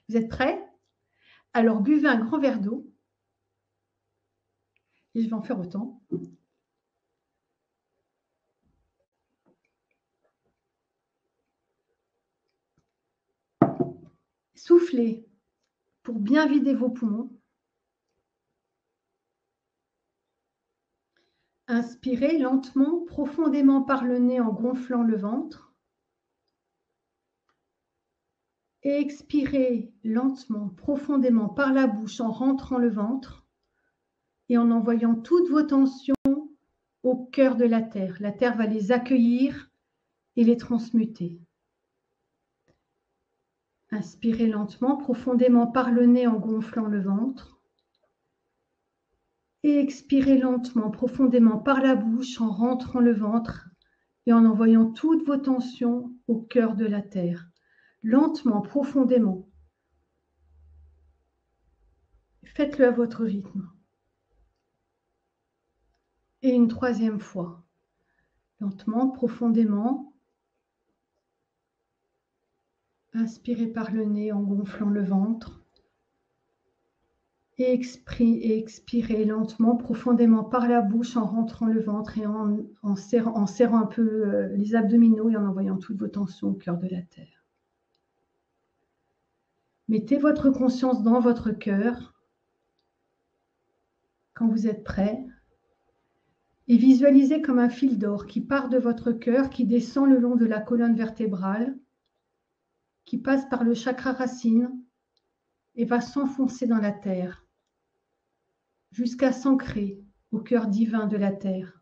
Vous êtes prêts? Alors buvez un grand verre d'eau et je vais en faire autant. Soufflez pour bien vider vos poumons. Inspirez lentement, profondément par le nez en gonflant le ventre. Et expirez lentement, profondément par la bouche en rentrant le ventre et en envoyant toutes vos tensions au cœur de la terre. La terre va les accueillir et les transmuter. Inspirez lentement, profondément par le nez en gonflant le ventre. Et expirez lentement, profondément par la bouche en rentrant le ventre et en envoyant toutes vos tensions au cœur de la terre. Lentement, profondément. Faites-le à votre rythme. Et une troisième fois. Lentement, profondément. Inspirez par le nez en gonflant le ventre. Et expirez lentement, profondément par la bouche en rentrant le ventre et en serrant un peu les abdominaux et en envoyant toutes vos tensions au cœur de la terre. Mettez votre conscience dans votre cœur quand vous êtes prêt et visualisez comme un fil d'or qui part de votre cœur, qui descend le long de la colonne vertébrale, qui passe par le chakra racine et va s'enfoncer dans la terre jusqu'à s'ancrer au cœur divin de la terre.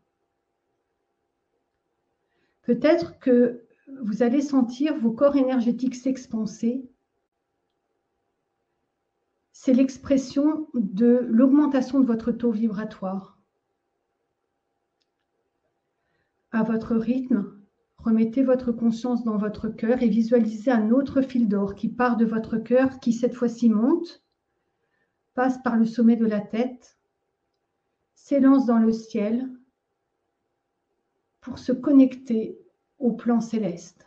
Peut-être que vous allez sentir vos corps énergétiques s'expanser. C'est l'expression de l'augmentation de votre taux vibratoire. À votre rythme, remettez votre conscience dans votre cœur et visualisez un autre fil d'or qui part de votre cœur, qui cette fois-ci monte, passe par le sommet de la tête, s'élance dans le ciel pour se connecter au plan céleste.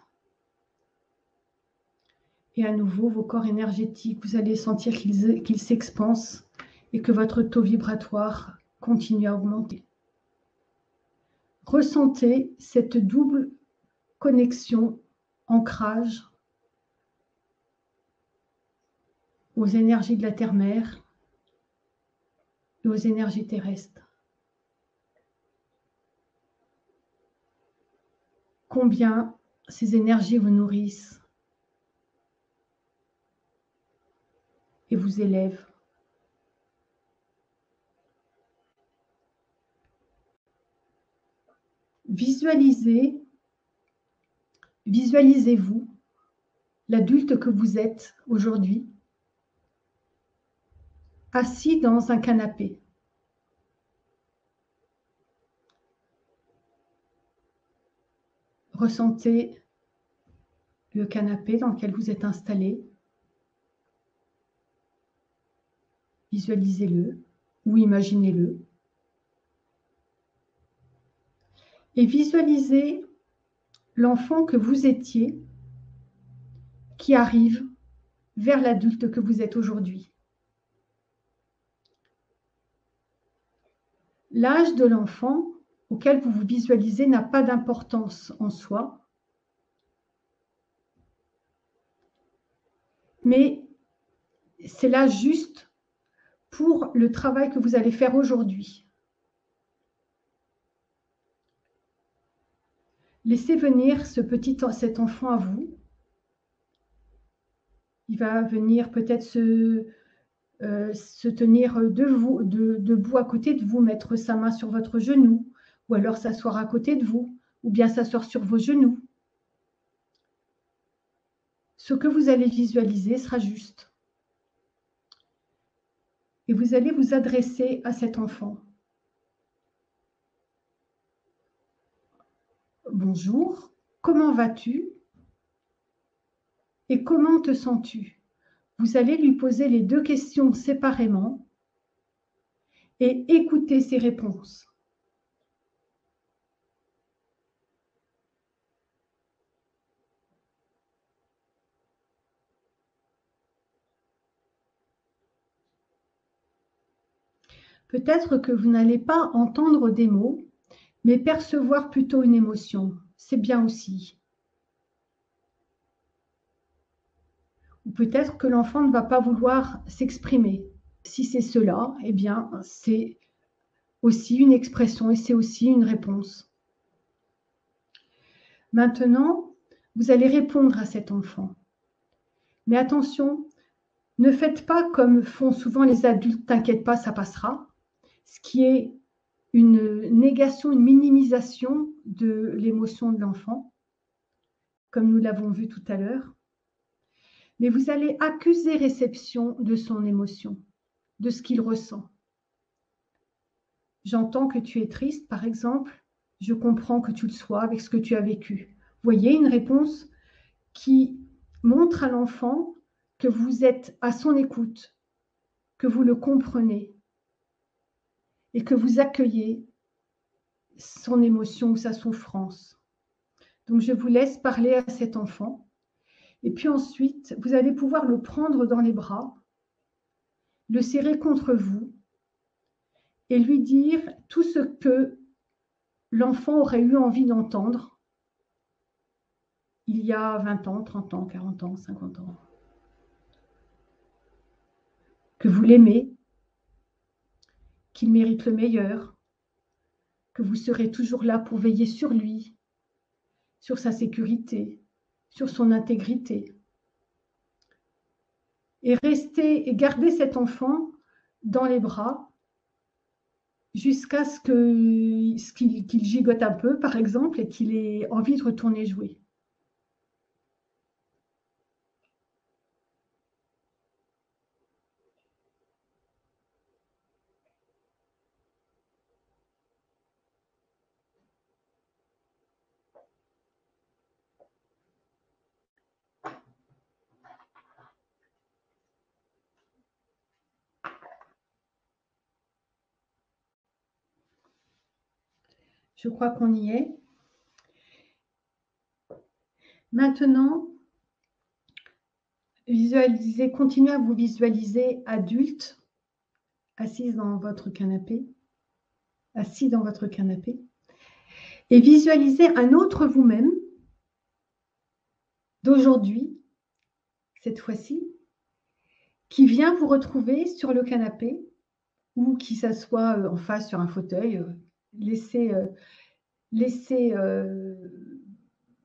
Et à nouveau, vos corps énergétiques, vous allez sentir qu'ils s'expansent et que votre taux vibratoire continue à augmenter. Ressentez cette double connexion, ancrage aux énergies de la terre-mère et aux énergies terrestres. Combien ces énergies vous nourrissent et vous élèvent. Visualisez-vous l'adulte que vous êtes aujourd'hui, assis dans un canapé. Ressentez le canapé dans lequel vous êtes installé. Visualisez-le ou imaginez-le. Et visualisez l'enfant que vous étiez qui arrive vers l'adulte que vous êtes aujourd'hui. L'âge de l'enfant auquel vous vous visualisez n'a pas d'importance en soi, mais c'est là juste pour le travail que vous allez faire aujourd'hui. Laissez venir cet enfant à vous. Il va venir peut-être se tenir debout à côté de vous, mettre sa main sur votre genou, ou alors s'asseoir à côté de vous, ou bien s'asseoir sur vos genoux. Ce que vous allez visualiser sera juste. Et vous allez vous adresser à cet enfant. Bonjour, comment vas-tu? Et comment te sens-tu? Vous allez lui poser les deux questions séparément et écouter ses réponses. Peut-être que vous n'allez pas entendre des mots, mais percevoir plutôt une émotion. C'est bien aussi. Ou peut-être que l'enfant ne va pas vouloir s'exprimer. Si c'est cela, eh bien, c'est aussi une expression et c'est aussi une réponse. Maintenant, vous allez répondre à cet enfant. Mais attention, ne faites pas comme font souvent les adultes, t'inquiète pas, ça passera, ce qui est une négation, une minimisation de l'émotion de l'enfant, comme nous l'avons vu tout à l'heure. Mais vous allez accuser réception de son émotion, de ce qu'il ressent. J'entends que tu es triste, par exemple. Je comprends que tu le sois avec ce que tu as vécu. Vous voyez, une réponse qui montre à l'enfant que vous êtes à son écoute, que vous le comprenez et que vous accueillez son émotion ou sa souffrance. Donc, je vous laisse parler à cet enfant. Et puis ensuite, vous allez pouvoir le prendre dans les bras, le serrer contre vous et lui dire tout ce que l'enfant aurait eu envie d'entendre il y a 20 ans, 30 ans, 40 ans, 50 ans. Que vous l'aimez, qu'il mérite le meilleur, que vous serez toujours là pour veiller sur lui, sur sa sécurité, sur son intégrité. Et rester et garder cet enfant dans les bras jusqu'à ce qu'il gigote un peu, par exemple, et qu'il ait envie de retourner jouer. Je crois qu'on y est. Maintenant, Visualisez, continuez à vous visualiser adulte, assise dans votre canapé, assis dans votre canapé, et visualisez un autre vous-même d'aujourd'hui, cette fois-ci, qui vient vous retrouver sur le canapé ou qui s'assoit en face sur un fauteuil. Laissez, laissez,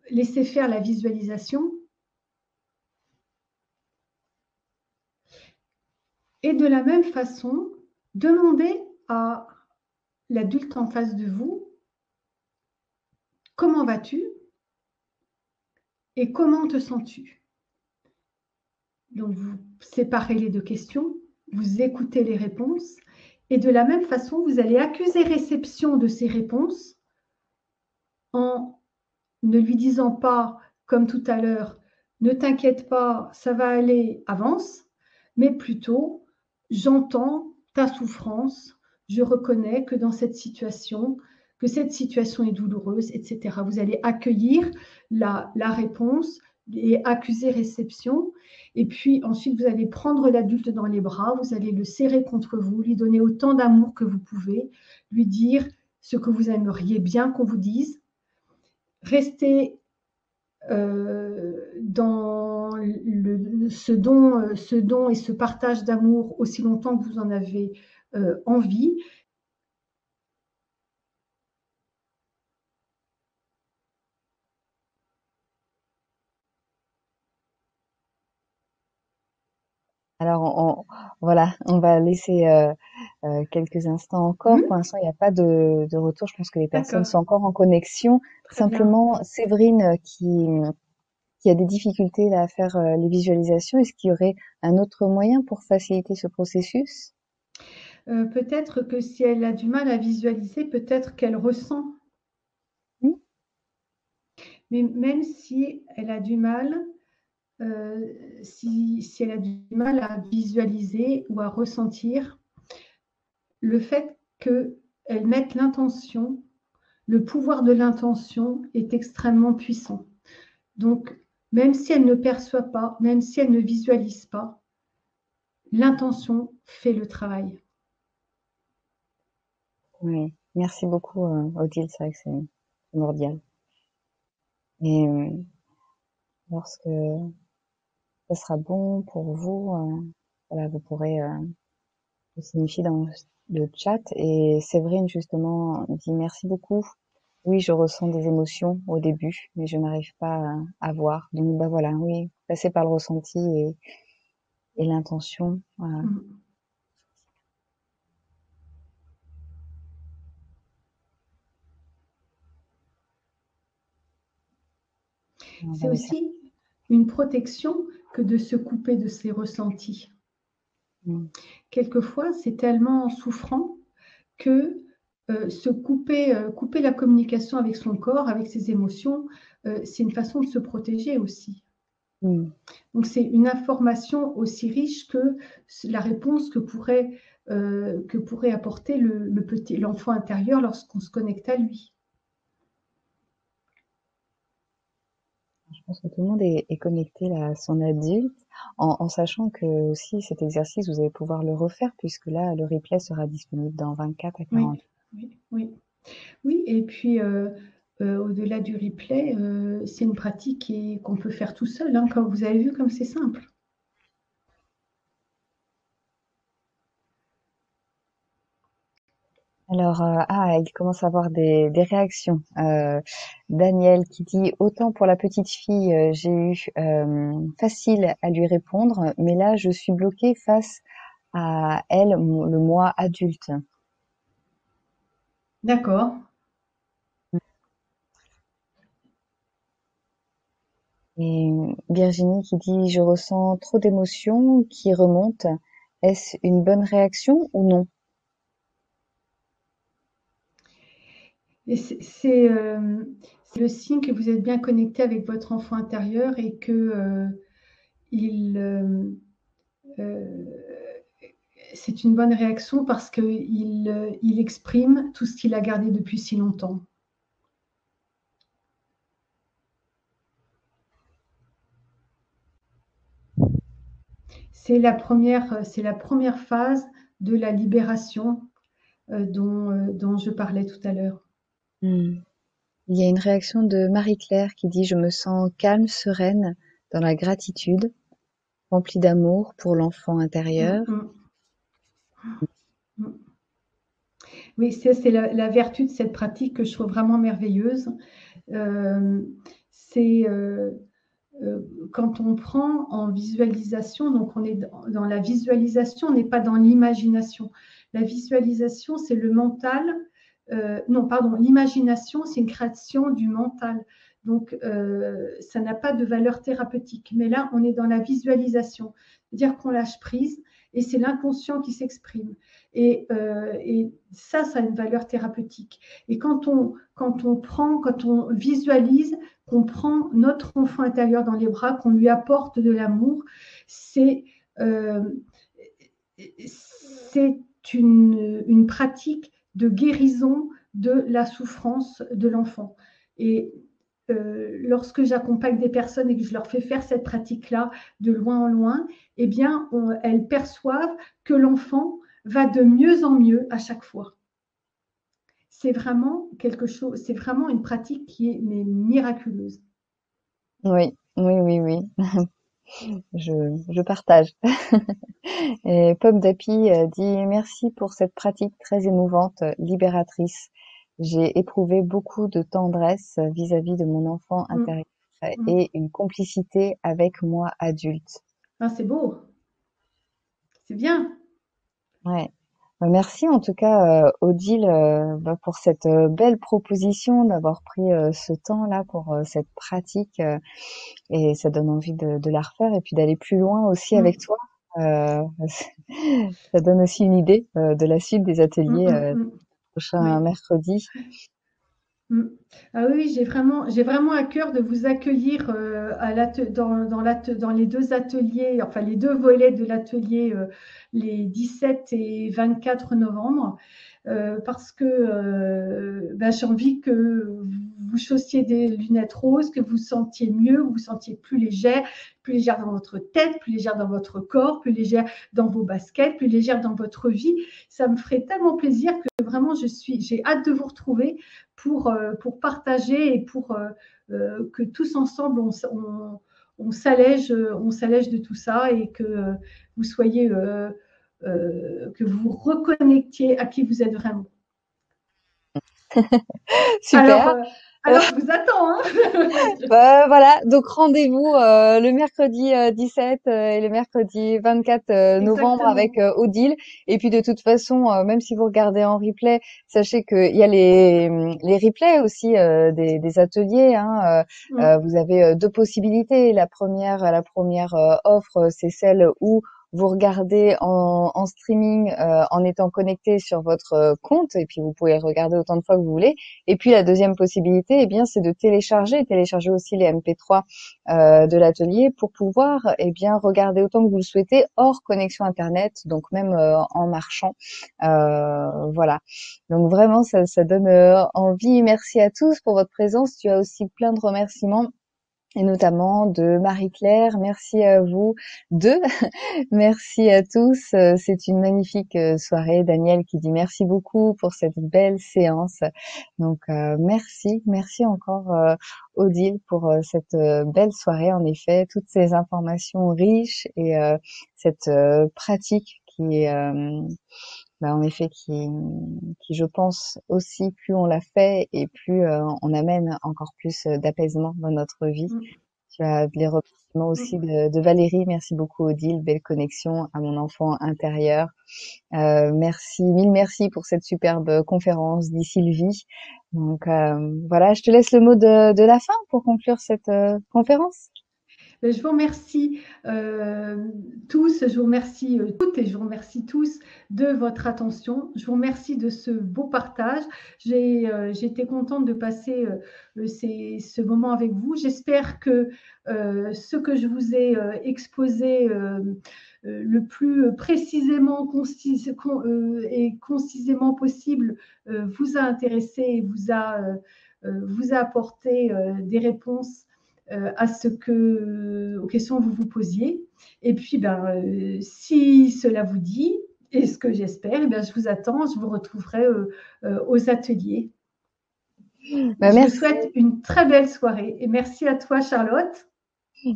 laissez faire la visualisation. Et de la même façon, demandez à l'adulte en face de vous, comment vas-tu et comment te sens-tu? Donc, vous séparez les deux questions, vous écoutez les réponses, et de la même façon, vous allez accuser réception de ces réponses en ne lui disant pas, comme tout à l'heure, ne t'inquiète pas, ça va aller, avance, mais plutôt, j'entends ta souffrance, je reconnais que dans cette situation, que cette situation est douloureuse, etc. Vous allez accueillir la réponse et accuser réception. Et puis ensuite, vous allez prendre l'adulte dans les bras, vous allez le serrer contre vous, lui donner autant d'amour que vous pouvez, lui dire ce que vous aimeriez bien qu'on vous dise. Restez dans ce don et ce partage d'amour aussi longtemps que vous en avez envie. Alors, voilà, on va laisser quelques instants encore. Pour l'instant, il n'y a pas de retour. Je pense que les personnes D'accord, sont encore en connexion. très bien. Simplement, Séverine, qui a des difficultés là, à faire les visualisations, est-ce qu'il y aurait un autre moyen pour faciliter ce processus? Peut-être que si elle a du mal à visualiser, peut-être qu'elle ressent. Hmm. Mais même si elle a du mal, si elle a du mal à visualiser ou à ressentir, le fait qu'elle mette l'intention, le pouvoir de l'intention est extrêmement puissant. Donc, même si elle ne perçoit pas, même si elle ne visualise pas, l'intention fait le travail. Oui, merci beaucoup, Odile. C'est vrai que c'est primordial. Et lorsque ce sera bon pour vous, voilà, vous pourrez le signifier dans le chat. Et Séverine, justement, dit merci beaucoup. Oui, je ressens des émotions au début, mais je n'arrive pas à voir. Donc, bah voilà, oui, passer par le ressenti et l'intention. Voilà. C'est aussi une protection que de se couper de ses ressentis. Quelquefois, c'est tellement souffrant que se couper la communication avec son corps, avec ses émotions, c'est une façon de se protéger aussi. Donc c'est une information aussi riche que la réponse que pourrait apporter l'enfant intérieur lorsqu'on se connecte à lui. Je pense que tout le monde est connecté là, à son adulte, en sachant que aussi cet exercice, vous allez pouvoir le refaire puisque là, le replay sera disponible dans 24 à 40. Oui, et puis au-delà du replay, c'est une pratique qu'on peut faire tout seul, hein, comme vous avez vu, comme c'est simple. Alors, il commence à avoir des réactions. Daniel qui dit autant pour la petite fille, j'ai eu facile à lui répondre, mais là je suis bloquée face à elle, le moi adulte. D'accord. Et Virginie qui dit je ressens trop d'émotions qui remontent. Est-ce une bonne réaction ou non? C'est le signe que vous êtes bien connecté avec votre enfant intérieur et que c'est une bonne réaction parce qu'il exprime tout ce qu'il a gardé depuis si longtemps. c'est la première phase de la libération dont je parlais tout à l'heure. Hmm. Il y a une réaction de Marie-Claire qui dit: «Je me sens calme, sereine, dans la gratitude, remplie d'amour pour l'enfant Mm, intérieur.» mm, mm. Oui, c'est la vertu de cette pratique que je trouve vraiment merveilleuse. Euh, c'est quand on prend en visualisation, donc on est dans la visualisation, on n'est pas dans l'imagination. La visualisation, c'est le mental. Non, pardon, l'imagination, c'est une création du mental. Donc, ça n'a pas de valeur thérapeutique. Mais là, on est dans la visualisation. C'est-à-dire qu'on lâche prise et c'est l'inconscient qui s'exprime. Et ça a une valeur thérapeutique. Et quand on visualise, qu'on prend notre enfant intérieur dans les bras, qu'on lui apporte de l'amour, euh, c'est une pratique de guérison de la souffrance de l'enfant. Et lorsque j'accompagne des personnes et que je leur fais faire cette pratique-là de loin en loin, eh bien, elles perçoivent que l'enfant va de mieux en mieux à chaque fois. C'est vraiment quelque chose, c'est vraiment une pratique qui est miraculeuse. Oui, oui, oui, oui, je partage. Et Pomme d'Api dit: «Merci pour cette pratique très émouvante, libératrice. J'ai éprouvé beaucoup de tendresse vis-à-vis de mon enfant Mm, intérieur mm. et une complicité avec moi adulte.» Ah, c'est beau, c'est bien. Ouais. Bah, merci en tout cas, Odile, pour cette belle proposition, d'avoir pris ce temps-là pour cette pratique, et ça donne envie de la refaire et puis d'aller plus loin aussi avec Mm, toi. Ça donne aussi une idée de la suite des mm, ateliers mm, mm. prochain Oui. mercredi. Mm. Ah oui, j'ai vraiment à cœur de vous accueillir dans les deux ateliers, enfin les deux volets de l'atelier, les 17 et 24 novembre, parce que ben, j'ai envie que vous chaussiez des lunettes roses, que vous vous sentiez mieux, vous vous sentiez plus légère dans votre tête, plus légère dans votre corps, plus légère dans vos baskets, plus légère dans votre vie. Ça me ferait tellement plaisir que vraiment j'ai hâte de vous retrouver pour partager et pour que tous ensemble on s'allège de tout ça et que vous soyez que vous vous reconnectiez à qui vous êtes vraiment. Alors, Super. alors je vous attends. Hein. Voilà, donc rendez-vous le mercredi 17 et le mercredi 24 novembre avec Exactement. Odile. Et puis de toute façon, même si vous regardez en replay, sachez qu'il y a les replays aussi des ateliers. Hein, vous avez deux possibilités. La première offre, c'est celle où vous regardez en streaming en étant connecté sur votre compte, et puis vous pouvez regarder autant de fois que vous voulez. Et puis la deuxième possibilité, eh bien, c'est de télécharger aussi les MP3 de l'atelier pour pouvoir, eh bien, regarder autant que vous le souhaitez hors connexion internet, donc même en marchant. Voilà. Donc vraiment, ça donne envie. Merci à tous pour votre présence. Tu as aussi plein de remerciements, et notamment de Marie-Claire. Merci à vous deux. Merci à tous. C'est une magnifique soirée. Daniel qui dit merci beaucoup pour cette belle séance. Donc merci encore Odile pour cette belle soirée. En effet, toutes ces informations riches et cette pratique qui est en effet qui je pense aussi, plus on la fait et plus on amène encore plus d'apaisement dans notre vie. Tu as les remerciements aussi de Valérie. Merci beaucoup Odile, belle connexion à mon enfant intérieur. Mille merci pour cette superbe conférence, dit Sylvie. Donc voilà, je te laisse le mot de la fin pour conclure cette conférence. Je vous remercie tous, je vous remercie toutes et je vous remercie tous de votre attention. Je vous remercie de ce beau partage. J'ai été contente de passer ce moment avec vous. J'espère que ce que je vous ai exposé le plus précisément et concisément possible vous a intéressé et vous a apporté des réponses aux questions que vous vous posiez. Et puis, si cela vous dit, et ce que j'espère, je vous attends, je vous retrouverai aux ateliers. Je vous Merci. souhaite une très belle soirée et merci à toi, Charlotte.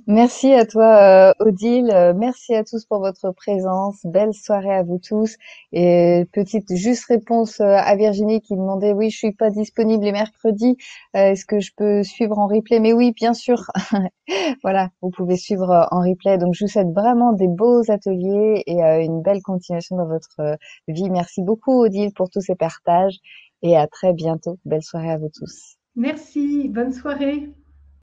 Merci à toi, Odile. Merci à tous pour votre présence. Belle soirée à vous tous. Et petite juste réponse à Virginie qui demandait, oui, je suis pas disponible les mercredis. Est-ce que je peux suivre en replay? Mais oui, bien sûr. Voilà, vous pouvez suivre en replay. Donc, je vous souhaite vraiment des beaux ateliers et une belle continuation dans votre vie. Merci beaucoup, Odile, pour tous ces partages et à très bientôt. Belle soirée à vous tous. Merci, bonne soirée.